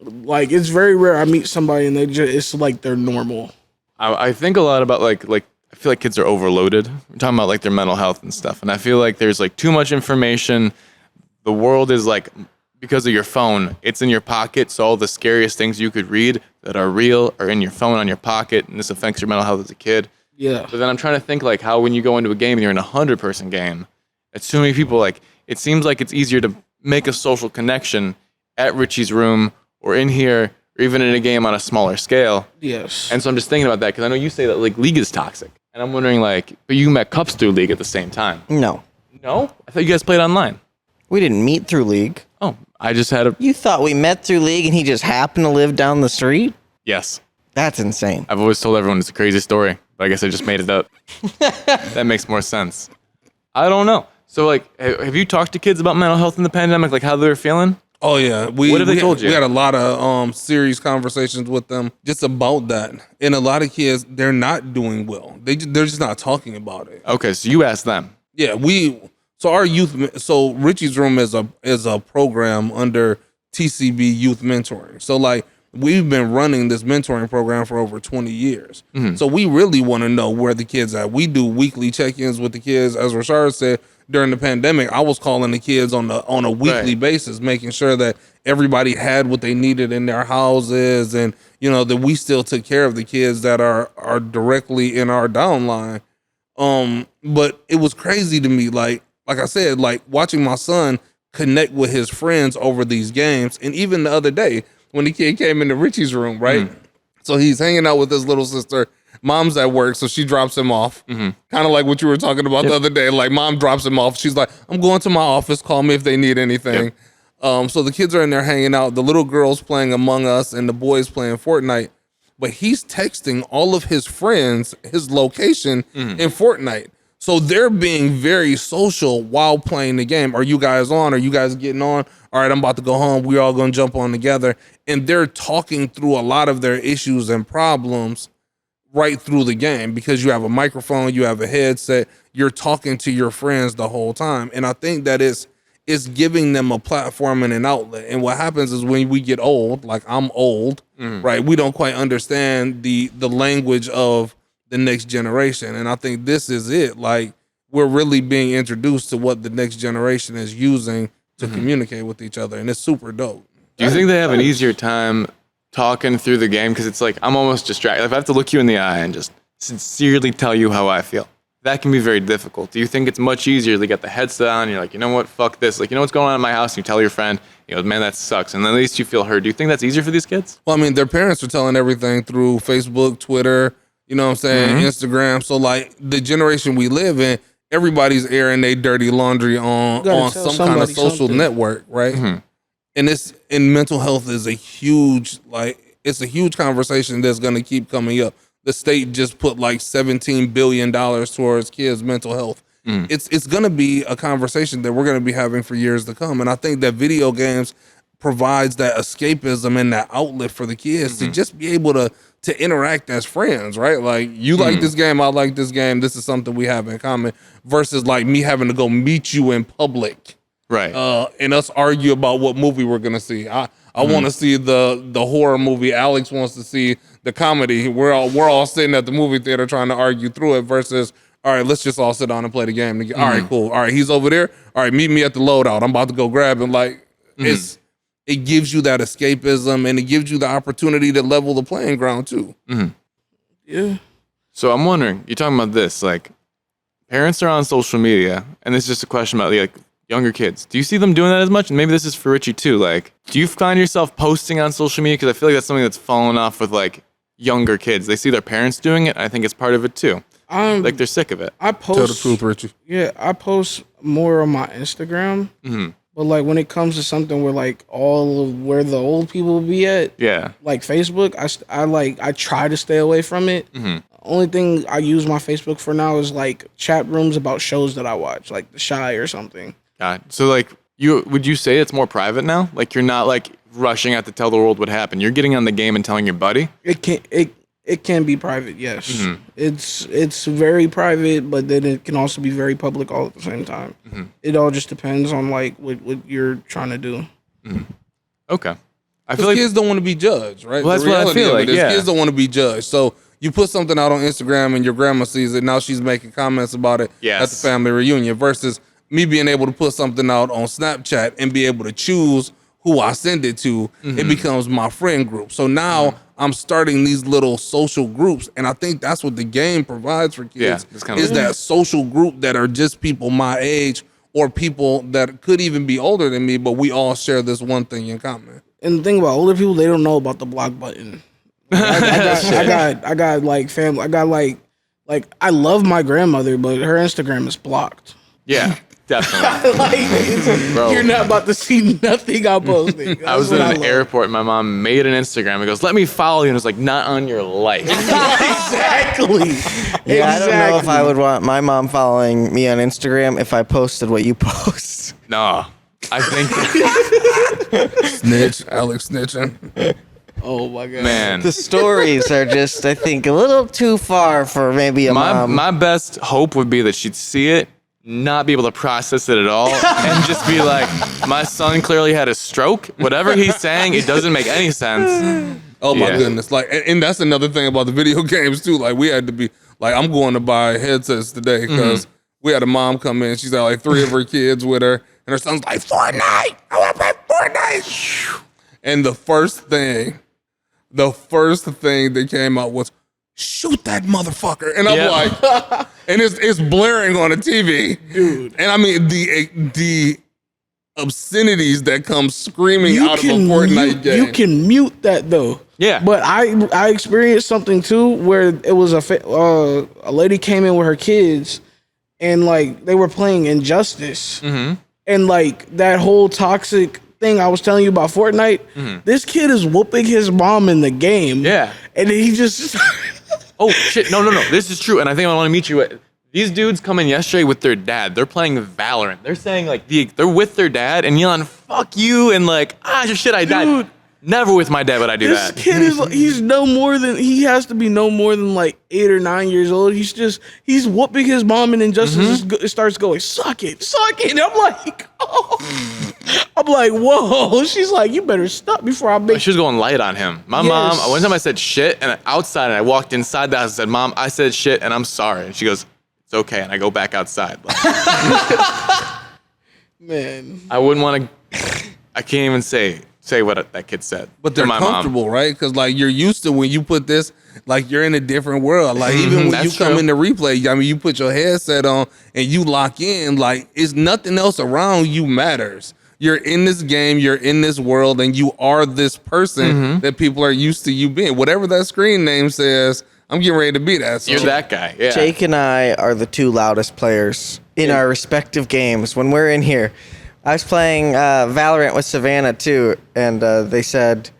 Like, it's very rare I meet somebody and it's like they're normal. I think a lot about like I feel like kids are overloaded. We're talking about like their mental health and stuff, and I feel like there's like too much information. The world is like, because of your phone, it's in your pocket, so all the scariest things you could read that are real are in your phone on your pocket, and this affects your mental health as a kid. Yeah. But then I'm trying to think like how when you go into a game and you're in a 100-person game, it's too many people. Like, it seems like it's easier to make a social connection at Richie's room or in here or even in a game on a smaller scale. Yes. And so I'm just thinking about that because I know you say that like League is toxic, and I'm wondering like, but you met Cups through League at the same time. No. No, I thought you guys played online. We didn't meet through League. Oh, I just had a You thought we met through League and he just happened to live down the street? yes. That's insane. I've always told everyone it's a crazy story, but I guess I just made it up. That makes more sense. I don't know. So like, have you talked to kids about mental health in the pandemic, like how they're feeling? Oh yeah, What have they told you? We had a lot of serious conversations with them just about that, and a lot of kids, they're not doing well. They're just not talking about it. Okay, so you asked them. Yeah, our youth. So Richie's Room is a program under TCB Youth Mentoring. So like, we've been running this mentoring program for over 20 years. Mm-hmm. So we really want to know where the kids are. We do weekly check-ins with the kids. As Rashard said, during the pandemic, I was calling the kids on a weekly basis, making sure that everybody had what they needed in their houses, and that we still took care of the kids that are directly in our downline. But it was crazy to me, like I said, like watching my son connect with his friends over these games. And even the other day when the kid came into Richie's room, right? So he's hanging out with his little sister. Mom's at work, so she drops him off. Kind of like what you were talking about the other day. Like, mom drops him off. She's like, I'm going to my office. Call me if they need anything. So the kids are in there hanging out. The little girl's playing Among Us and the boys playing Fortnite. But he's texting all of his friends his location in Fortnite. So they're being very social while playing the game. Are you guys on? Are you guys getting on? All right, I'm about to go home. We're all going to jump on together. And they're talking through a lot of their issues and problems right through the game, because you have a microphone, you have a headset, you're talking to your friends the whole time. And I think that it's giving them a platform and an outlet. And what happens is when we get old, like I'm old, right, we don't quite understand the language of the next generation. And I think this is it. Like, we're really being introduced to what the next generation is using to communicate with each other. And it's super dope. Do you think they have an easier time talking through the game? Because it's like, I'm almost distracted. If I have to look you in the eye and just sincerely tell you how I feel, that can be very difficult. Do you think it's much easier to get the headset on and you're like, you know what, fuck this. Like, you know what's going on in my house? And you tell your friend, man, that sucks. And then at least you feel heard. Do you think that's easier for these kids? Well, I mean, their parents are telling everything through Facebook, Twitter, you know what I'm saying, Instagram. So like, the generation we live in, everybody's airing their dirty laundry on some kind of social network, right? And mental health is a huge conversation that's going to keep coming up. The state just put like $17 billion towards kids' mental health. It's going to be a conversation that we're going to be having for years to come. And I think that video games provides that escapism and that outlet for the kids to just be able to interact as friends, right? Like, you like this game, I like this game. This is something we have in common, versus like me having to go meet you in public. Right. And us argue about what movie we're gonna see. I want to see the horror movie. Alex wants to see the comedy. We're all sitting at the movie theater trying to argue through it. Versus, all right, let's just all sit down and play the game. All right, cool. All right, he's over there. All right, meet me at the loadout. I'm about to go grab him. Like, it gives you that escapism, and it gives you the opportunity to level the playing ground too. Yeah. So I'm wondering, you're talking about this, like, parents are on social media, and it's just a question about like younger kids. Do you see them doing that as much? And maybe this is for Richie too. Like, do you find yourself posting on social media? Because I feel like that's something that's fallen off with like younger kids. They see their parents doing it. I think it's part of it too. Like, they're sick of it. I post. Tell the truth, Richie. Yeah, I post more on my Instagram. But like, when it comes to something where like all of where the old people be at, like Facebook, I try to stay away from it. Only thing I use my Facebook for now is like chat rooms about shows that I watch, like The Shy or something. God. So like, would you say it's more private now? Like, you're not like rushing out to tell the world what happened. You're getting on the game and telling your buddy. It It can be private, yes. It's very private, but then it can also be very public all at the same time. It all just depends on like what you're trying to do. Okay. I feel like kids don't want to be judged, right? Well, that's what I feel like. Yeah. Kids don't want to be judged. So you put something out on Instagram and your grandma sees it. Now she's making comments about it at the family reunion versus me being able to put something out on Snapchat and be able to choose who I send it to. It becomes my friend group. So now I'm starting these little social groups, and I think that's what the game provides for kids. Is that social group that are just people my age or people that could even be older than me, but we all share this one thing in common. And the thing about older people, they don't know about the block button. I got like family. I got like I love my grandmother, but her Instagram is blocked. Yeah, definitely. Bro, you're not about to see nothing I'm posting. I was in an airport and my mom made an Instagram and goes, "Let me follow you," and it's like, not on your life. Exactly. Yeah, I don't know if I would want my mom following me on Instagram if I posted what you post. No, I think Snitch, Alex snitching. Oh my god, man. The stories are just, I think, a little too far for maybe a mom. My best hope would be that she'd see it, not be able to process it at all, and just be like, my son clearly had a stroke. Whatever he's saying, it doesn't make any sense. Oh my goodness. Like, and that's another thing about the video games too. Like, we had to be like, I'm going to buy headsets today because we had a mom come in. She's got like 3 of her kids with her, and her son's like, Fortnite. I want to play Fortnite. And the first thing that came out was, shoot that motherfucker. And I'm like, and it's blaring on the TV. dude. And I mean, the obscenities that come screaming out of a Fortnite game. You can mute that though. Yeah. But I experienced something too where it was a lady came in with her kids and like they were playing Injustice. And like that whole toxic thing I was telling you about Fortnite, this kid is whooping his mom in the game. Yeah. And he just Oh shit! No. This is true, and I think I want to meet you. These dudes come in yesterday with their dad. They're playing Valorant. They're saying like they're with their dad and yelling "fuck you" and like shit. I died. Never with my dad would I do this that. kid is he has to be no more than like 8 or 9 years old. He's whooping his mom and Injustice starts going, suck it. And I'm like, oh. I'm like, whoa. She's like, you better stop before I make. She was going light on him. My mom. One time I said shit and outside, and I walked inside the house and said, "Mom, I said shit and I'm sorry." And she goes, "It's okay." And I go back outside. Like, man, I wouldn't want to. I can't even say what that kid said. But they're comfortable, right? Because like you're used to when you put this, like you're in a different world. Like even when you come into replay, I mean, you put your headset on and you lock in. Like it's nothing else around you matters. You're in this game, you're in this world, and you are this person that people are used to you being. Whatever that screen name says, I'm getting ready to be that. So. You're that guy. Yeah. Jake and I are the 2 loudest players in our respective games when we're in here. I was playing Valorant with Savannah too, and they said,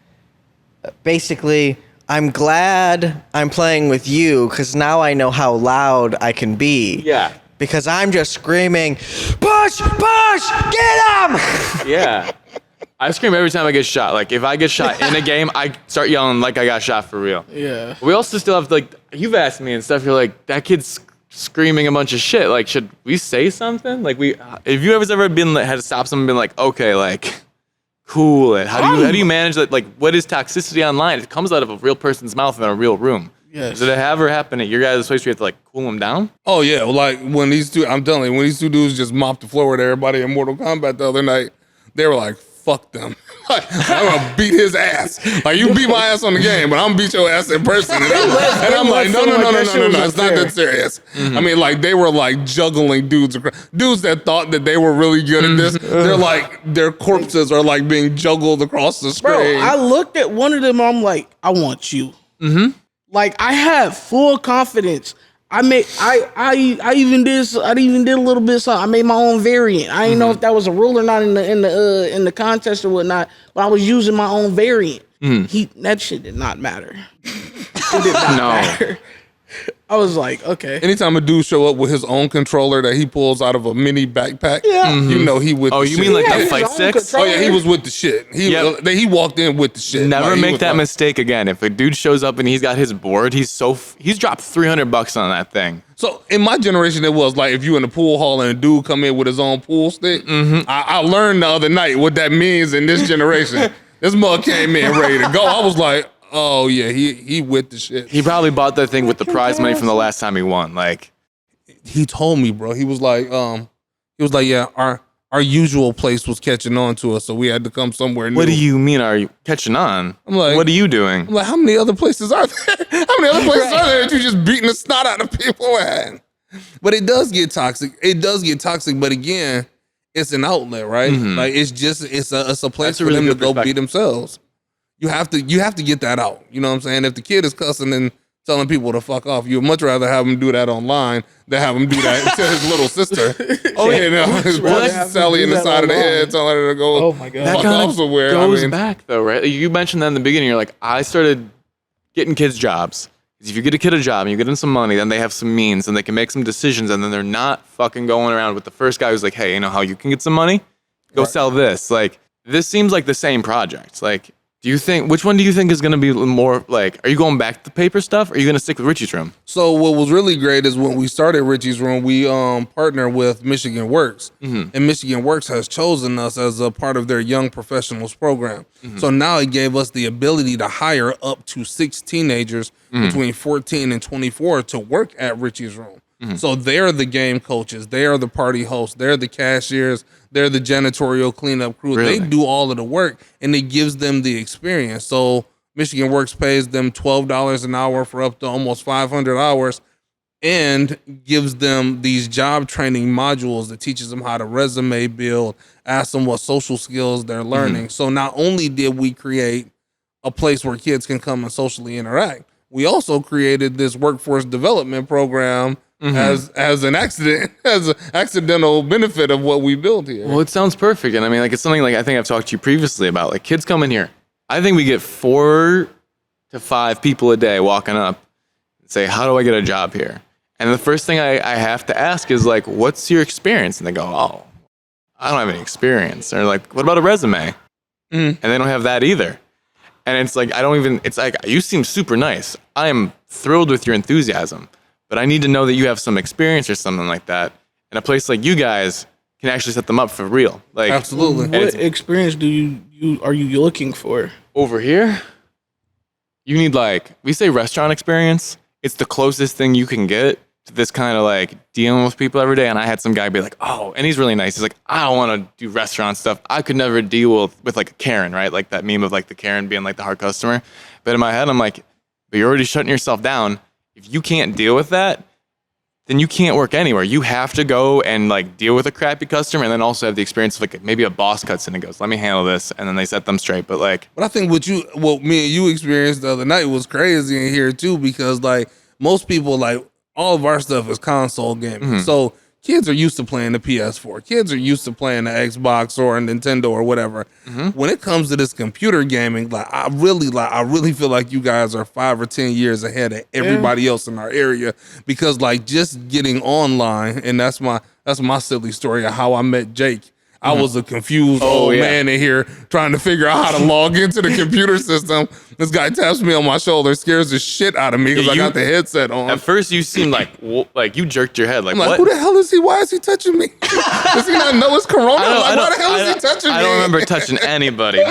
basically, I'm glad I'm playing with you because now I know how loud I can be. Yeah. Because I'm just screaming, push, get him! Yeah. I scream every time I get shot. Like, if I get shot in a game, I start yelling like I got shot for real. yeah. We also still have, like, you've asked me and stuff, you're like, that kid's screaming a bunch of shit. Like, should we say something? Like, if you ever been, had to stop someone and been like, okay, like, cool it. How do you manage that? Like, what is toxicity online? It comes out of a real person's mouth in a real room. Yes. Did it ever happen at your guys' place where you have to like cool them down? Oh yeah, like when these 2, I'm telling you, when these 2 dudes just mopped the floor with everybody in Mortal Kombat the other night, they were like, fuck them. Like, I'm gonna beat his ass. Like you beat my ass on the game, but I'm gonna beat your ass in person. And I'm like, no, it's not that serious. I mean, like they were like juggling dudes that thought that they were really good at this. They're like, their corpses are like being juggled across the screen. Bro, I looked at one of them, I'm like, I want you. Like I have full confidence. I even did a little bit of something. I made my own variant. I didn't know if that was a rule or not in the contest or whatnot, but I was using my own variant. That shit did not matter. It did not matter. I was like, okay. Anytime a dude show up with his own controller that he pulls out of a mini backpack, you know he with Oh, the you shit. mean like Yeah, the his fight own sticks? Oh yeah, he was with the shit. He walked in with the shit. Never Like, he make was that like- mistake again. If a dude shows up and he's got his board, he's dropped $300 on that thing. So in my generation, it was like if you in the pool hall and a dude come in with his own pool stick. I learned the other night what that means in this generation. This mug came in ready to go. I was like, oh yeah, he with the shit. He probably bought that thing with the prize money from the last time he won. Like, He told me, bro. He was like, yeah, our usual place was catching on to us, so we had to come somewhere new. what do you mean? Are you catching on? I'm like- what are you doing? I'm like, how many other places are there? How many other places are there that you just beating the snot out of people at? But it does get toxic. But again, it's an outlet, right? Like it's a place That's a for really them to good go perspective. be themselves. You have to get that out. You know what I'm saying? If the kid is cussing and telling people to fuck off, you'd much rather have him do that online than have him do that to his little sister. You know, his rather brother have him Sally do in the that side of the online. head, telling her to go Oh my God. That fuck kind off of somewhere. goes back though, right? You mentioned that in the beginning. You're like, I started getting kids jobs. 'Cause if you get a kid a job and you get them some money, then they have some means and they can make some decisions, and then they're not fucking going around with the first guy who's like, hey, you know how you can get some money? Go sell this. Like, this seems like the same project. Like, which one do you think is going to be more like, are you going back to the paper stuff or are you going to stick with Richie's Room? So what was really great is when we started Richie's Room, we partnered with Michigan Works, and Michigan Works has chosen us as a part of their Young Professionals program. So now it gave us the ability to hire up to 6 teenagers between 14 and 24 to work at Richie's Room. So they're the game coaches, they are the party hosts, they're the cashiers, they're the janitorial cleanup crew. Really? They do all of the work, and it gives them the experience. So Michigan Works pays them $12 an hour for up to almost 500 hours and gives them these job training modules that teaches them how to resume build, ask them what social skills they're learning. So not only did we create a place where kids can come and socially interact, we also created this workforce development program as an accidental benefit of what we built here. Well, it sounds perfect. And I mean, like, it's something like I think I've talked to you previously about. Like, kids come in here. I think we get 4 to 5 people a day walking up and say, how do I get a job here? And the first thing I have to ask is like, what's your experience? And they go, oh, I don't have any experience. They're like, what about a resume? And they don't have that either. And it's like, it's like, you seem super nice. I am thrilled with your enthusiasm, but I need to know that you have some experience or something like that. And a place like you guys can actually set them up for real. Like, Absolutely. What experience are you looking for? over here, you need, like, we say restaurant experience. It's the closest thing you can get to this kind of like dealing with people every day. And I had some guy be like, oh, and he's really nice. He's like, I don't want to do restaurant stuff. I could never deal with like a Karen, right? Like that meme of like the Karen being like the hard customer. But in my head, I'm like, but you're already shutting yourself down. If you can't deal with that, then you can't work anywhere. You have to go and like deal with a crappy customer, and then also have the experience of like maybe a boss cuts in and goes, let me handle this. And then they set them straight. But like, But I think what me and you experienced the other night was crazy in here too, because like most people, like all of our stuff is console gaming. So kids are used to playing the PS4. Kids are used to playing the Xbox or a Nintendo or whatever. When it comes to this computer gaming, like I really feel like you guys are 5 or 10 years ahead of everybody else in our area, because like just getting online, and that's my silly story of how I met Jake. I was a confused old man in here trying to figure out how to log into the computer system. This guy taps me on my shoulder, scares the shit out of me because I got the headset on. at first you seemed like you jerked your head. Like, I'm like, what? who the hell is he? Why is he touching me? Does he not know it's Corona? Like, why the hell is he touching me? I don't remember touching anybody, but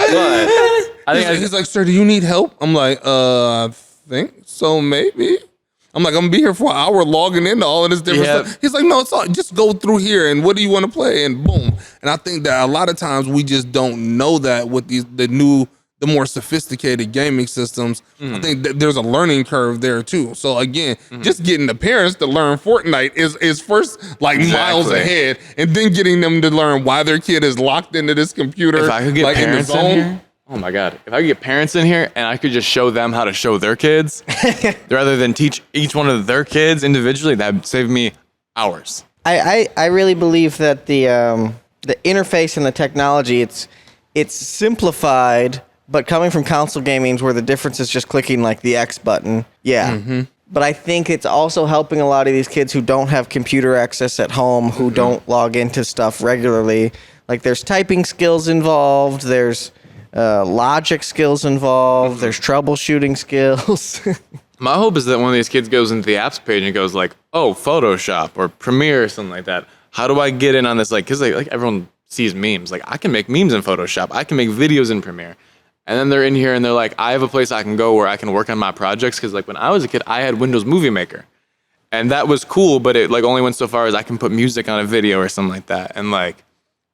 I think He's like, sir, do you need help? I'm like, I think so, maybe. I'm like, I'm gonna be here for an hour logging into all of this different stuff. He's like, no, it's all, just go through here and what do you want to play? And boom. And I think that a lot of times we just don't know that with the more sophisticated gaming systems. I think that there's a learning curve there too. So again, just getting the parents to learn Fortnite is first like miles ahead, and then getting them to learn why their kid is locked into this computer. if I could get like parents in here, oh my God, if I could get parents in here and I could just show them how to show their kids rather than teach each one of their kids individually, that'd save me hours. I really believe that the interface and the technology, it's simplified, but coming from console gaming where the difference is just clicking like the X button. Yeah. But I think it's also helping a lot of these kids who don't have computer access at home, who don't log into stuff regularly. Like there's typing skills involved, there's logic skills involved, there's troubleshooting skills. My hope is that one of these kids goes into the apps page and goes like, oh, Photoshop or Premiere or something like that. How do I get in on this? Like, because like everyone sees memes. Like, I can make memes in Photoshop. I can make videos in Premiere. And then they're in here and they're like, I have a place I can go where I can work on my projects. Because like when I was a kid, I had Windows Movie Maker. And that was cool, but it like only went so far as I can put music on a video or something like that. And like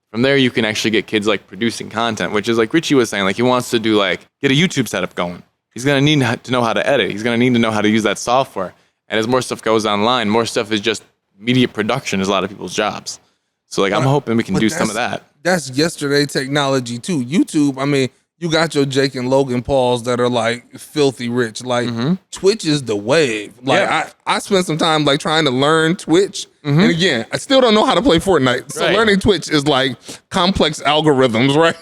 from there, you can actually get kids like producing content, which is like Richie was saying, like he wants to do like get a YouTube setup going. He's going to need to know how to edit. He's going to need to know how to use that software. And as more stuff goes online, more stuff is just media production is a lot of people's jobs. So like I'm hoping we can do some of that. That's yesterday technology too. YouTube, I mean, you got your Jake and Logan Pauls that are like filthy rich. Like Twitch is the wave. Like I spent some time like trying to learn Twitch. And again, I still don't know how to play Fortnite. So learning Twitch is like complex algorithms, right?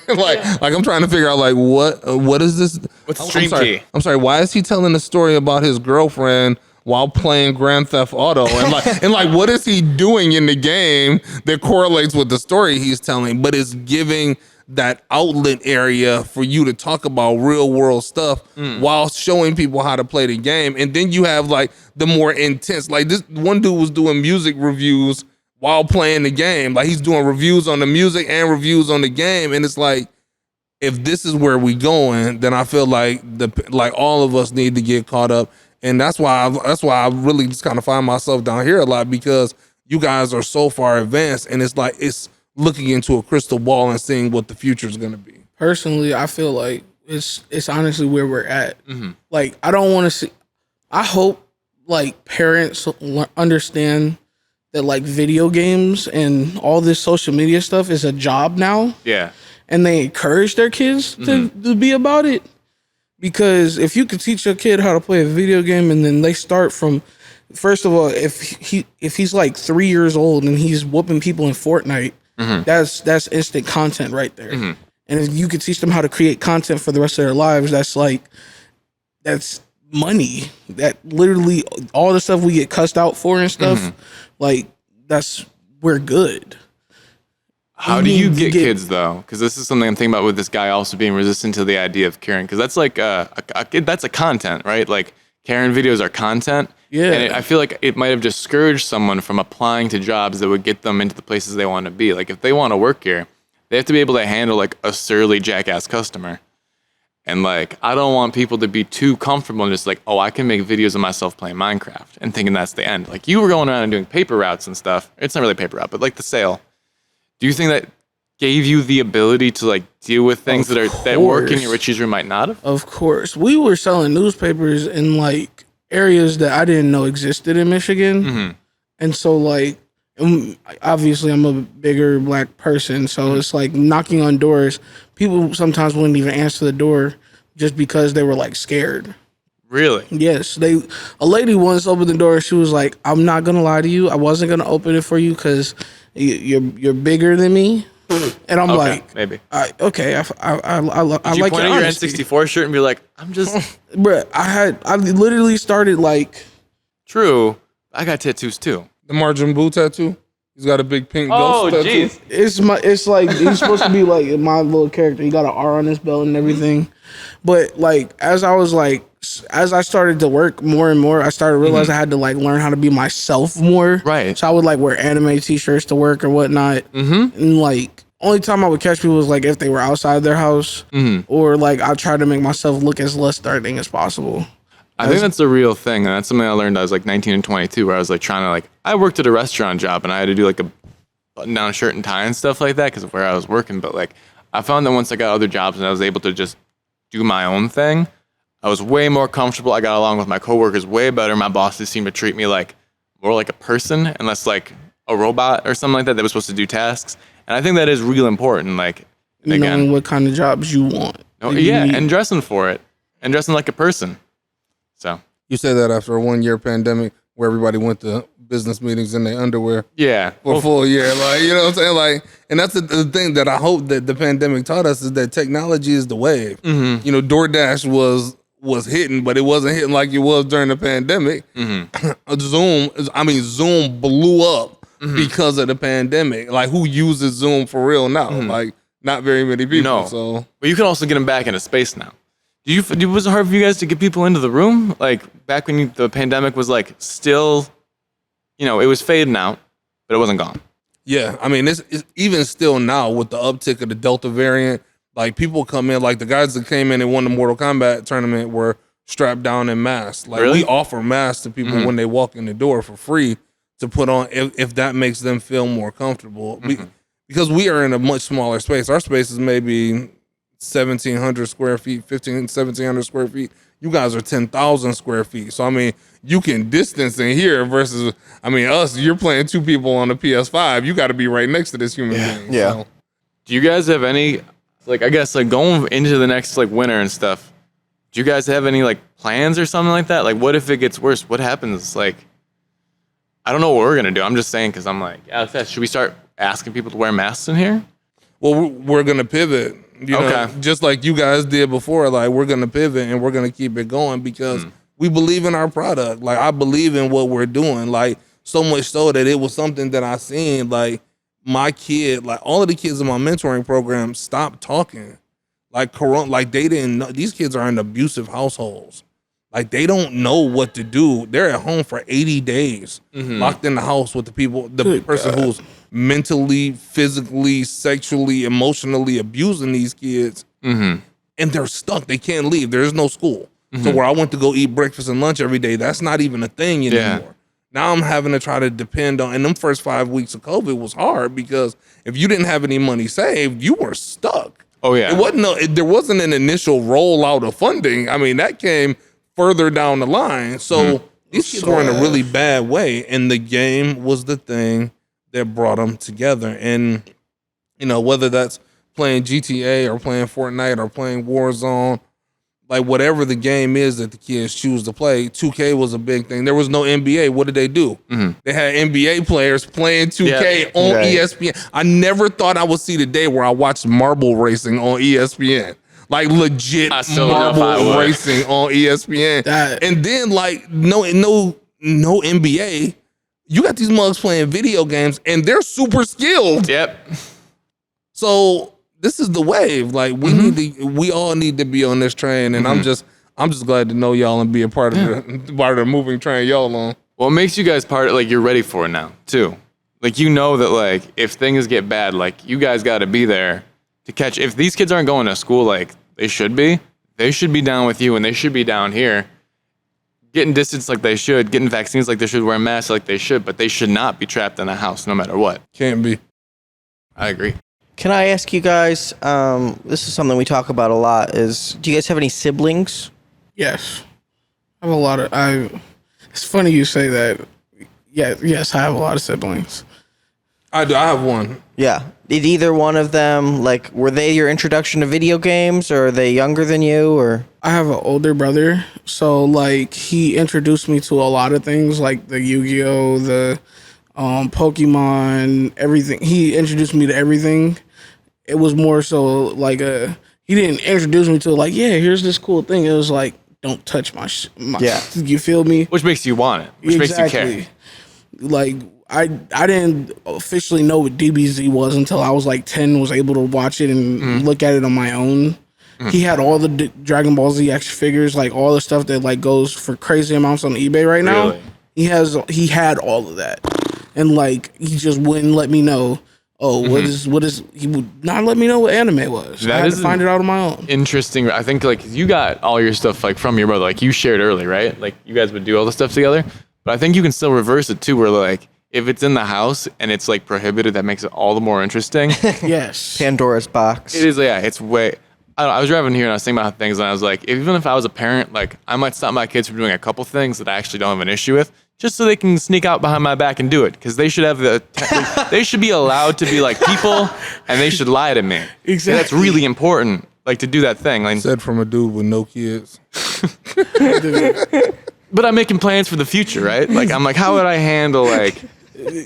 like I'm trying to figure out like what is this? What's stream key? I'm sorry, why is he telling a story about his girlfriend while playing Grand Theft Auto? And like what is he doing in the game that correlates with the story he's telling, but is giving that outlet area for you to talk about real world stuff while showing people how to play the game. And then you have like the more intense, like this one dude was doing music reviews while playing the game. Like he's doing reviews on the music and reviews on the game. And it's like, if this is where we going, then I feel like all of us need to get caught up. And that's why I really just kind of find myself down here a lot, because you guys are so far advanced, and it's like it's looking into a crystal ball and seeing what the future is going to be. Personally, I feel like it's honestly where we're at. Like I don't want to see. I hope like parents understand that like video games and all this social media stuff is a job now. Yeah. And they encourage their kids to be about it. Because if you could teach your kid how to play a video game, and then they start from, first of all, if he's like 3 years old and he's whooping people in Fortnite, that's instant content right there. And if you could teach them how to create content for the rest of their lives, that's money. That literally all the stuff we get cussed out for and stuff, like we're good. How do you get kids though? Because this is something I'm thinking about with this guy also being resistant to the idea of Karen. Because that's like that's a content, right? Like Karen videos are content. Yeah. And I feel like it might have discouraged someone from applying to jobs that would get them into the places they want to be. Like if they want to work here, they have to be able to handle like a surly jackass customer. And like I don't want people to be too comfortable and just like, oh, I can make videos of myself playing Minecraft and thinking that's the end. Like you were going around and doing paper routes and stuff. It's not really paper route, but like the sale. Do you think that gave you the ability to like deal with things that working in Richie's room might not have? Of course. We were selling newspapers in like areas that I didn't know existed in Michigan. And so like obviously I'm a bigger black person, so it's like knocking on doors. People sometimes wouldn't even answer the door just because they were like scared. Really? Yes. A lady once opened the door. She was like, I'm not going to lie to you. I wasn't going to open it for you because you're bigger than me. And I'm like, maybe. I like you your point at your honesty. N64 shirt and be like, I'm just... Bruh, I literally started like... True. I got tattoos too. The Margin Boo tattoo. He's got a big pink ghost tattoo. Jeez. It's like he's supposed to be like my little character. He got an R on his belt and everything. But like as I started to work more and more, I started to realize I had to like learn how to be myself more. Right. So I would like wear anime t-shirts to work or whatnot. And like only time I would catch people was like if they were outside their house, or like I tried to make myself look as less threatening as possible. I think that's the real thing, and that's something I learned. I was like 19 and 22, where I was like trying to like I worked at a restaurant job, and I had to do like a button-down shirt and tie and stuff like that because of where I was working. But like I found that once I got other jobs and I was able to just do my own thing, I was way more comfortable. I got along with my coworkers way better. My bosses seemed to treat me like more like a person and less like a robot or something like that was supposed to do tasks. And I think that is real important. Like knowing what kind of jobs you want. And dressing for it and dressing like a person. So you said that after a 1 year pandemic where everybody went to business meetings in their underwear. Yeah. For a full year. Like, you know what I'm saying? Like, and that's the thing that I hope that the pandemic taught us is that technology is the wave. You know, DoorDash was was hitting, but it wasn't hitting like it was during the pandemic. Zoom blew up because of the pandemic. Like, who uses Zoom for real now? Like, not very many people. No. So, but you can also get them back into space now. Was it hard for you guys to get people into the room? Like, back when the pandemic was, like, still, it was fading out, but it wasn't gone. yeah, I mean, it's even still now with the uptick of the Delta variant, like, people come in, like, the guys that came in and won the Mortal Kombat tournament were strapped down in masks. Like, Really? we offer masks to people when they walk in the door for free to put on if that makes them feel more comfortable. Because we are in a much smaller space. Our space is maybe 1,700 square feet, 1,700 square feet. You guys are 10,000 square feet. So, I mean, you can distance in here versus, I mean, us, you're playing two people on the PS5. You got to be right next to this human being. Yeah. So. Do you guys have any, like, I guess, like, going into the next, like, winter and stuff, do you guys have any, like, plans or something like that? Like, what if it gets worse? What happens? Like, I don't know what we're going to do. I'm just saying because I'm like, should we start asking people to wear masks in here? Well, we're going to pivot. Just like you guys did before, like, we're going to pivot and we're going to keep it going because we believe in our product. Like, I believe in what we're doing. Like, so much so that it was something that I seen, like, my kid, like, all of the kids in my mentoring program stopped talking. Like, they didn't know. These kids are in abusive households. Like, they don't know what to do. They're at home for 80 days, locked in the house with the person who's mentally, physically, sexually, emotionally abusing these kids. And they're stuck. They can't leave. There's no school. So where I went to go eat breakfast and lunch every day, that's not even a thing anymore. Yeah. Now I'm having to try to depend on, and them first 5 weeks of COVID was hard because if you didn't have any money saved, you were stuck. Oh, yeah. There wasn't an initial rollout of funding. I mean, that came further down the line. So these kids were in a really bad way, and the game was the thing that brought them together. And, whether that's playing GTA or playing Fortnite or playing Warzone, like, whatever the game is that the kids choose to play, 2K was a big thing. There was no NBA. What did they do? They had NBA players playing 2K on ESPN. I never thought I would see the day where I watched marble racing on ESPN. Like, legit marble racing on ESPN. And then, like, no NBA. You got these mugs playing video games, and they're super skilled. Yep. So this is the wave. Like, we all need to be on this train, and I'm just glad to know y'all and be a part of the moving train y'all on. Well, it makes you guys you're ready for it now too. Like, that, like, if things get bad, like, you guys got to be there to catch. If these kids aren't going to school like they should be down with you, and they should be down here getting distance like they should, getting vaccines like they should, wearing masks like they should, but they should not be trapped in a house no matter what. Can't be. I agree. Can I ask you guys, this is something we talk about a lot, do you guys have any siblings? Yes. I have a lot of, it's funny you say that. Yeah, yes, I have a lot of siblings. I do. I have one. Yeah. Did either one of them, like, were they your introduction to video games, or are they younger than you, or? I have an older brother, so, like, he introduced me to a lot of things, like the Yu-Gi-Oh, the Pokemon, everything. He introduced me to everything. It was more so like he didn't introduce me to, like, yeah, here's this cool thing. It was like, don't touch my yeah. You feel me? Which makes you want it. Which makes you care. Like, I didn't officially know what DBZ was until I was like 10, was able to watch it and look at it on my own. He had all the Dragon Ball Z action figures, like all the stuff that, like, goes for crazy amounts on eBay right now. Really? He had all of that. And, like, he just wouldn't let me know. What is he would not let me know what anime was. I had to find it out on my own. Interesting. I think, like, you got all your stuff, like, from your brother, like you shared early, right? Like, you guys would do all the stuff together. But I think you can still reverse it too, where, like, if it's in the house and it's, like, prohibited, that makes it all the more interesting. Yes. Pandora's box. It is, yeah. It's way. I was driving here and I was thinking about things, and I was like, even if I was a parent, like, I might stop my kids from doing a couple things that I actually don't have an issue with, just so they can sneak out behind my back and do it, because they should have they should be allowed to be like people, and they should lie to me. Exactly. And that's really important, like, to do that thing. Like, Said from a dude with no kids. But I'm making plans for the future, right? Like, I'm like, how would I handle, like?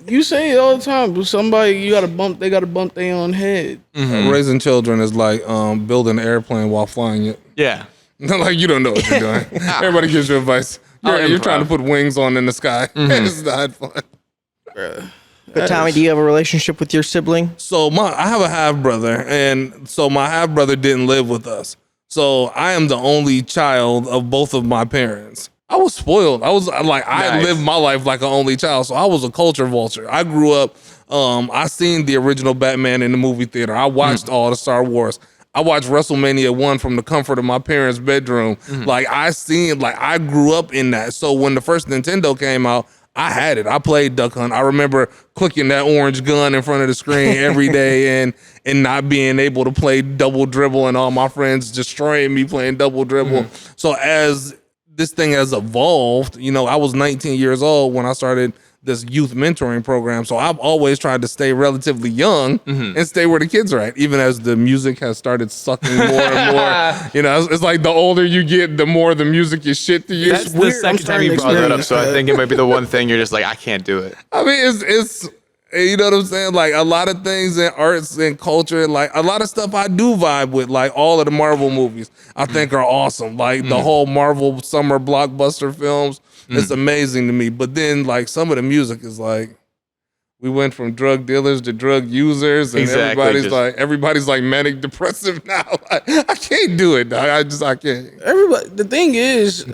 You say it all the time, but they gotta bump their own head. Raising children is like building an airplane while flying it. Yeah. Like, you don't know what you're doing. Everybody gives you advice. You're trying to put wings on in the sky. It's not fun. But Tommy, do you have a relationship with your sibling? So I have a half brother, and so my half brother didn't live with us. So I am the only child of both of my parents. I was spoiled. I was like, I lived my life like an only child. So I was a culture vulture. I grew up, I seen the original Batman in the movie theater. I watched all the Star Wars. I watched WrestleMania 1 from the comfort of my parents' bedroom. Like I grew up in that. So when the first Nintendo came out, I had it. I played Duck Hunt. I remember clicking that orange gun in front of the screen every day and not being able to play Double Dribble and all my friends destroying me playing Double Dribble. So as this thing has evolved, I was 19 years old when I started this youth mentoring program. So I've always tried to stay relatively young and stay where the kids are at, even as the music has started sucking more and more. It's like the older you get, the more the music is shit to you. That's the second time you brought that up, so I think it might be the one thing you're just like, I can't do it. I mean, it's you know what I'm saying? Like a lot of things in arts and culture, like a lot of stuff I do vibe with, like all of the Marvel movies I think are awesome. Like the whole Marvel summer blockbuster films, it's amazing to me. But then like some of the music is like, we went from drug dealers to drug users, and everybody's like manic depressive now. I can't do it, dog. I can't. Everybody. The thing is, Go.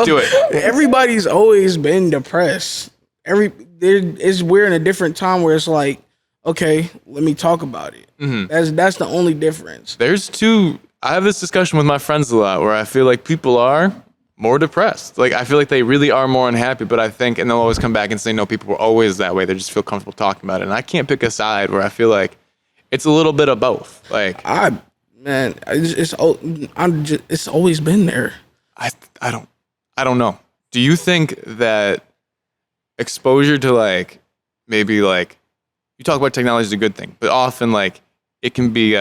Do it. Everybody's always been depressed. We're in a different time where it's like, okay, let me talk about it. That's the only difference. I have this discussion with my friends a lot where I feel like people are more depressed. Like, I feel like they really are more unhappy, but I think, and they'll always come back and say, no, people were always that way. They just feel comfortable talking about it. And I can't pick a side where I feel like it's a little bit of both. Like, it's always been there. I don't know. Do you think that exposure to like, maybe like, you talk about technology is a good thing, but often like it can be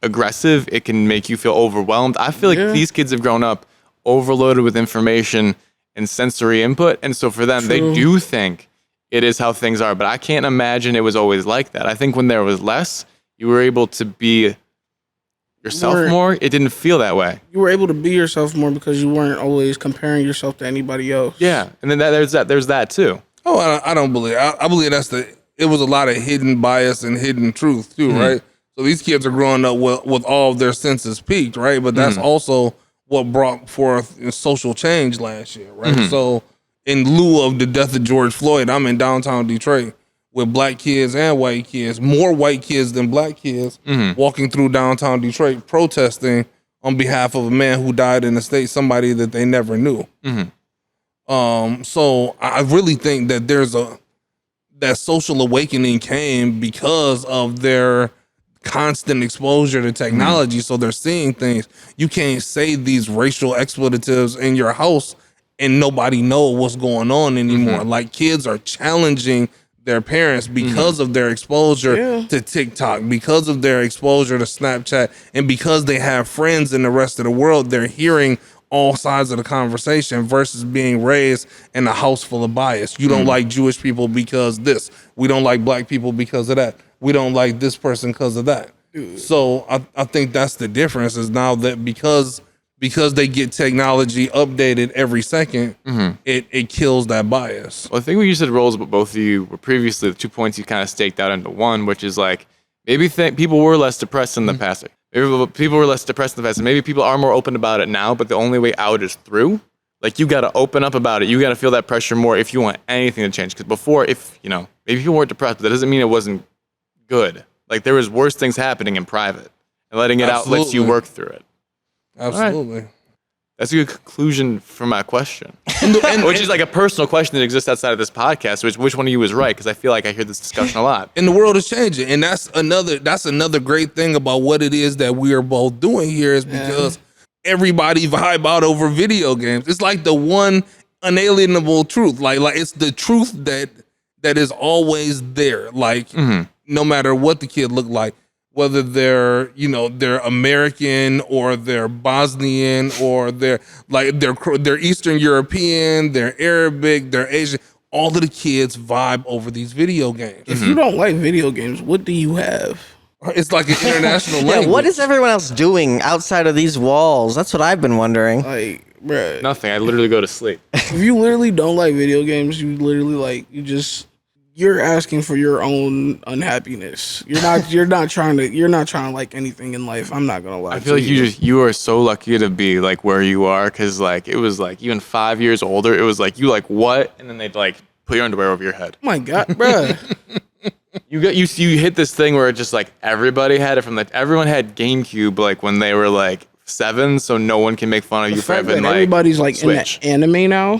aggressive. It can make you feel overwhelmed. I feel like these kids have grown up overloaded with information and sensory input, and so for them, they do think it is how things are, but I can't imagine it was always like that. I think when there was less, you were able to be yourself more. It didn't feel that way. You were able to be yourself more because you weren't always comparing yourself to anybody else. Yeah, and then there's that too. Oh, I don't believe. I believe it was a lot of hidden bias and hidden truth too, right? So these kids are growing up with all of their senses peaked, right? But that's also what brought forth social change last year, right? So in lieu of the death of George Floyd, I'm in downtown Detroit with black kids and white kids, more white kids than black kids, walking through downtown Detroit protesting on behalf of a man who died in the state, somebody that they never knew. So I really think that that social awakening came because of their constant exposure to technology. So they're seeing things. You can't say these racial expletives in your house and nobody know what's going on anymore. Like kids are challenging their parents because of their exposure to TikTok, because of their exposure to Snapchat, and because they have friends in the rest of the world. They're hearing all sides of the conversation versus being raised in a house full of bias. You don't like Jewish people because this. We don't like black people because of that. We don't like this person because of that. So I think that's the difference, is now that because they get technology updated every second, it kills that bias. Well, I think what you said rolls, but both of you were previously the 2 points you kind of staked out into one, which is like, maybe people were less depressed in the past. Maybe people were less depressed in the past, and maybe people are more open about it now, but the only way out is through. Like, you got to open up about it. You got to feel that pressure more if you want anything to change. Because before, maybe people weren't depressed, but that doesn't mean it wasn't good. Like, there was worse things happening in private, and letting it out lets you work through it. Absolutely. Right. That's a good conclusion for my question, which is like a personal question that exists outside of this podcast. Which one of you is right? Because I feel like I hear this discussion a lot. And the world is changing, and that's another great thing about what it is that we are both doing here, is because everybody vibe out over video games. It's like the one unalienable truth. Like it's the truth that is always there. Like no matter what the kid look like, whether they're American or they're Bosnian or they're Eastern European, they're Arabic, they're Asian. All of the kids vibe over these video games. If you don't like video games, what do you have? It's like an international Yeah, language. what is everyone else doing outside of these walls? That's what I've been wondering. Like, bruh, Nothing. I literally go to sleep. if you literally don't like video games, you literally you're asking for your own unhappiness. You're not trying to like anything in life. I'm not gonna lie. I feel like you are so lucky to be like where you are, because like it was like even 5 years older, it was like you like what, and then they'd like put your underwear over your head. Oh my god, bruh. You hit this thing where it just like everybody had it from everyone had GameCube like when they were like 7, so no one can make fun of you The for fact having that like everybody's like Switch. in the anime now.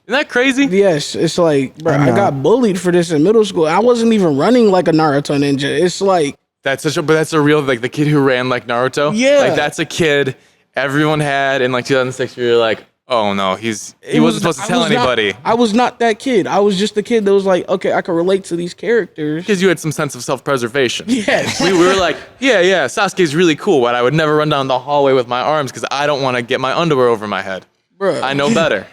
Isn't that crazy? Yes, it's like, bro, I'm I not. got bullied for this in middle school. I wasn't even running like a Naruto ninja. It's like, That's a real like the kid who ran like Naruto. Yeah. Like that's a kid everyone had in like 2006. You're like, oh no, he wasn't supposed to tell anybody. I was not that kid. I was just the kid that was like, okay, I can relate to these characters. Because you had some sense of self-preservation. Yes. We were like, yeah, Sasuke's really cool, but I would never run down the hallway with my arms because I don't want to get my underwear over my head. Bro, I know better.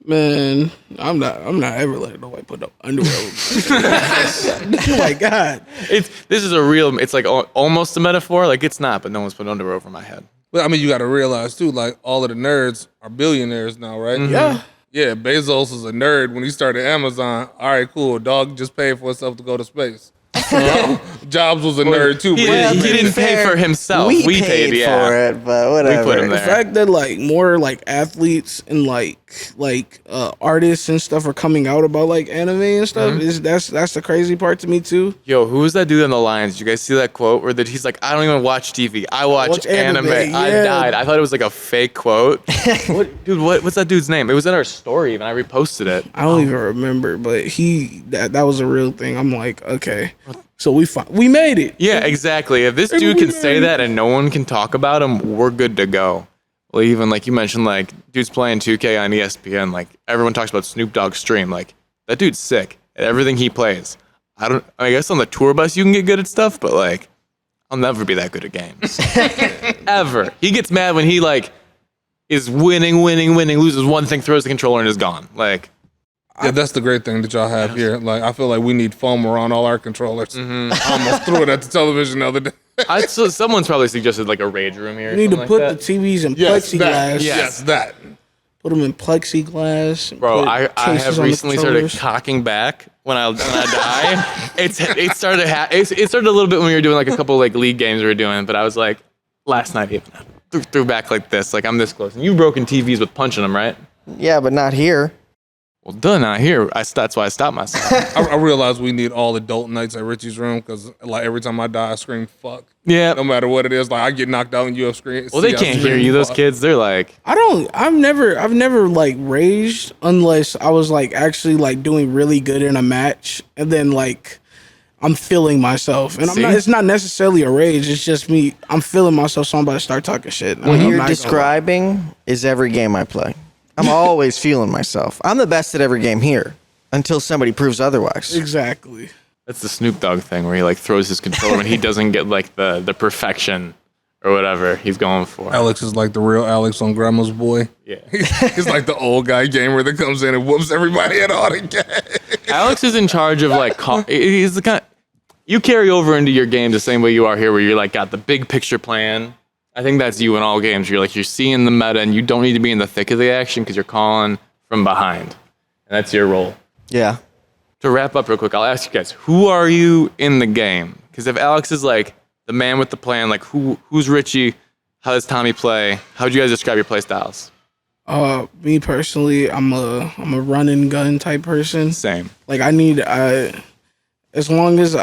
man, I'm not ever letting nobody put no underwear over oh my god. This is a real, it's like almost a metaphor. Like it's not, but no one's put underwear over my head. Well, I mean, you got to realize too, like all of the nerds are billionaires now, right? Yeah. Yeah, Bezos was a nerd when he started Amazon. All right, cool. Dog just paid for himself to go to space. Jobs was a nerd too. He, but didn't- he he made didn't it. pay for himself. We paid paid for it, but whatever. put him The there. fact that like more like athletes and like artists and stuff are coming out about like anime and stuff is that's the crazy part to me too. Yo, who was that dude on the Lions? Did you guys see that quote where he's like, I don't even watch TV. I watch anime. I yeah. died. I thought it was like a fake quote. What's that dude's name? It was in our story even. I reposted it. I don't even remember, but that was a real thing. I'm like, okay, so we made it. Yeah, exactly. If this dude can say that and no one can talk about him, we're good to go. Well, even like you mentioned, like dude's playing 2K on ESPN. Like everyone talks about Snoop Dogg's stream. Like that dude's sick at everything he plays. I guess on the tour bus you can get good at stuff, but like I'll never be that good at games. Ever. He gets mad when he like is winning, loses one thing, throws the controller and is gone. Like Yeah, that's the great thing that y'all have here. Like, I feel like we need foam around all our controllers. I almost threw it at the television the other day. so someone's probably suggested like a rage room here. You need to something put like the that. TVs in Yes, plexiglass. that. Yeah. Yes, that. Put them in plexiglass. and Bro, put I cases have on the recently started controllers. cocking back when I die. it started it started a little bit when we were doing like a couple like league games we were doing, but I was like last night even threw back like this, like I'm this close. And you've broken TVs with punching them, right? Yeah, but not here. Well, done not here. That's why I stopped myself. I realize we need all adult nights at Richie's room because like every time I die, I scream fuck. Yeah. No matter what it is, like I get knocked out and you have scream. Well, they can't hear you. Those kids, they're like, I've never like raged unless I was like actually like doing really good in a match and then like I'm feeling myself. And See? it's not necessarily a rage, it's just me. I'm feeling myself, so I'm about to start talking shit. What you're describing is every game I play. I'm always feeling myself. I'm the best at every game here until somebody proves otherwise. Exactly. that's the Snoop Dogg thing where he like throws his controller and he doesn't get like the perfection or whatever he's going for. Alex is like the real Alex on Grandma's Boy. Yeah. He's like the old guy gamer that comes in and whoops everybody at all the games. Alex is in charge of like he's the kind you carry over into your game the same way you are here, where you're like got the big picture plan. I think that's you in all games. You're like you're seeing the meta and you don't need to be in the thick of the action because you're calling from behind, and that's your role. Yeah. To wrap up real quick, I'll ask you guys, who are you in the game? Because if Alex is like the man with the plan, like who's Richie? How does Tommy play? How would you guys describe your play styles? Me personally, I'm a run and gun type person. Same. Like as long as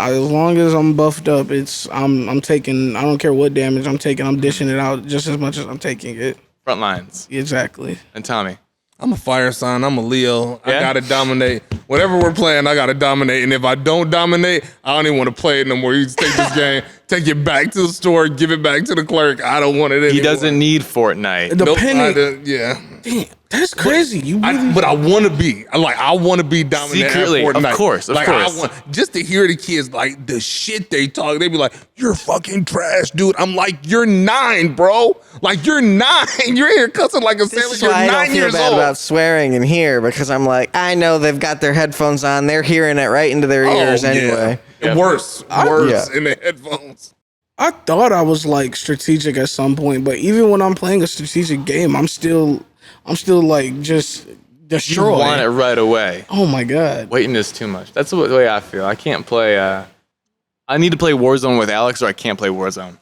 I'm buffed up, I'm taking. I don't care what damage I'm taking. I'm dishing it out just as much as I'm taking it. Front lines. Exactly. And Tommy. I'm a fire sign. I'm a Leo. I Yeah? gotta dominate. Whatever we're playing, I gotta dominate. And if I don't dominate, I don't even want to play it no more. You just take this game, take it back to the store, give it back to the clerk. I don't want it anymore. He doesn't need Fortnite. Nope, Depending. yeah. Damn, that's crazy. You really. But I want to be. I want to be dominant Secretly, at of Fortnite. course. I want just to hear the kids like the shit they talk. They be like, "You're fucking trash, dude." I'm like, "You're 9, bro. Like you're 9. You're here cussing like a This sailor. is You're why I 9 don't feel years bad old." about swearing in here because I'm like, I know they've got their headphones on. They're hearing it right into their ears anyway. Yeah. Worse Yeah. in the headphones. I thought I was like strategic at some point, but even when I'm playing a strategic game, I'm still like just destroy. You want it right away. Oh my god. Waiting is too much. That's the way I feel. I can't play. I need to play Warzone with Alex, or I can't play Warzone.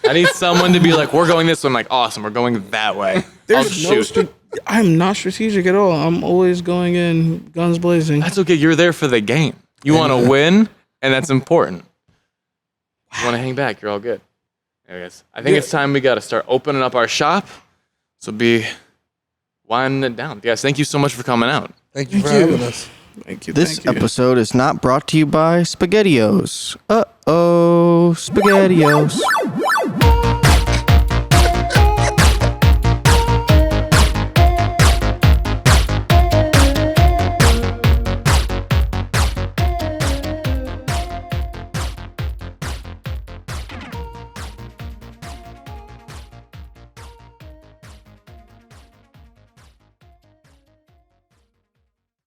I need someone to be like, we're going this way. I'm like, awesome, we're going that way. I'm not strategic at all. I'm always going in guns blazing. That's okay. You're there for the game. You want to win, and that's important. You want to hang back, you're all good. Anyways, I think it's time we got to start opening up our shop. So be winding it down. Guys, thank you so much for coming out. Thank you for having us. Thank you. This episode is not brought to you by SpaghettiOs. Uh-oh, SpaghettiOs.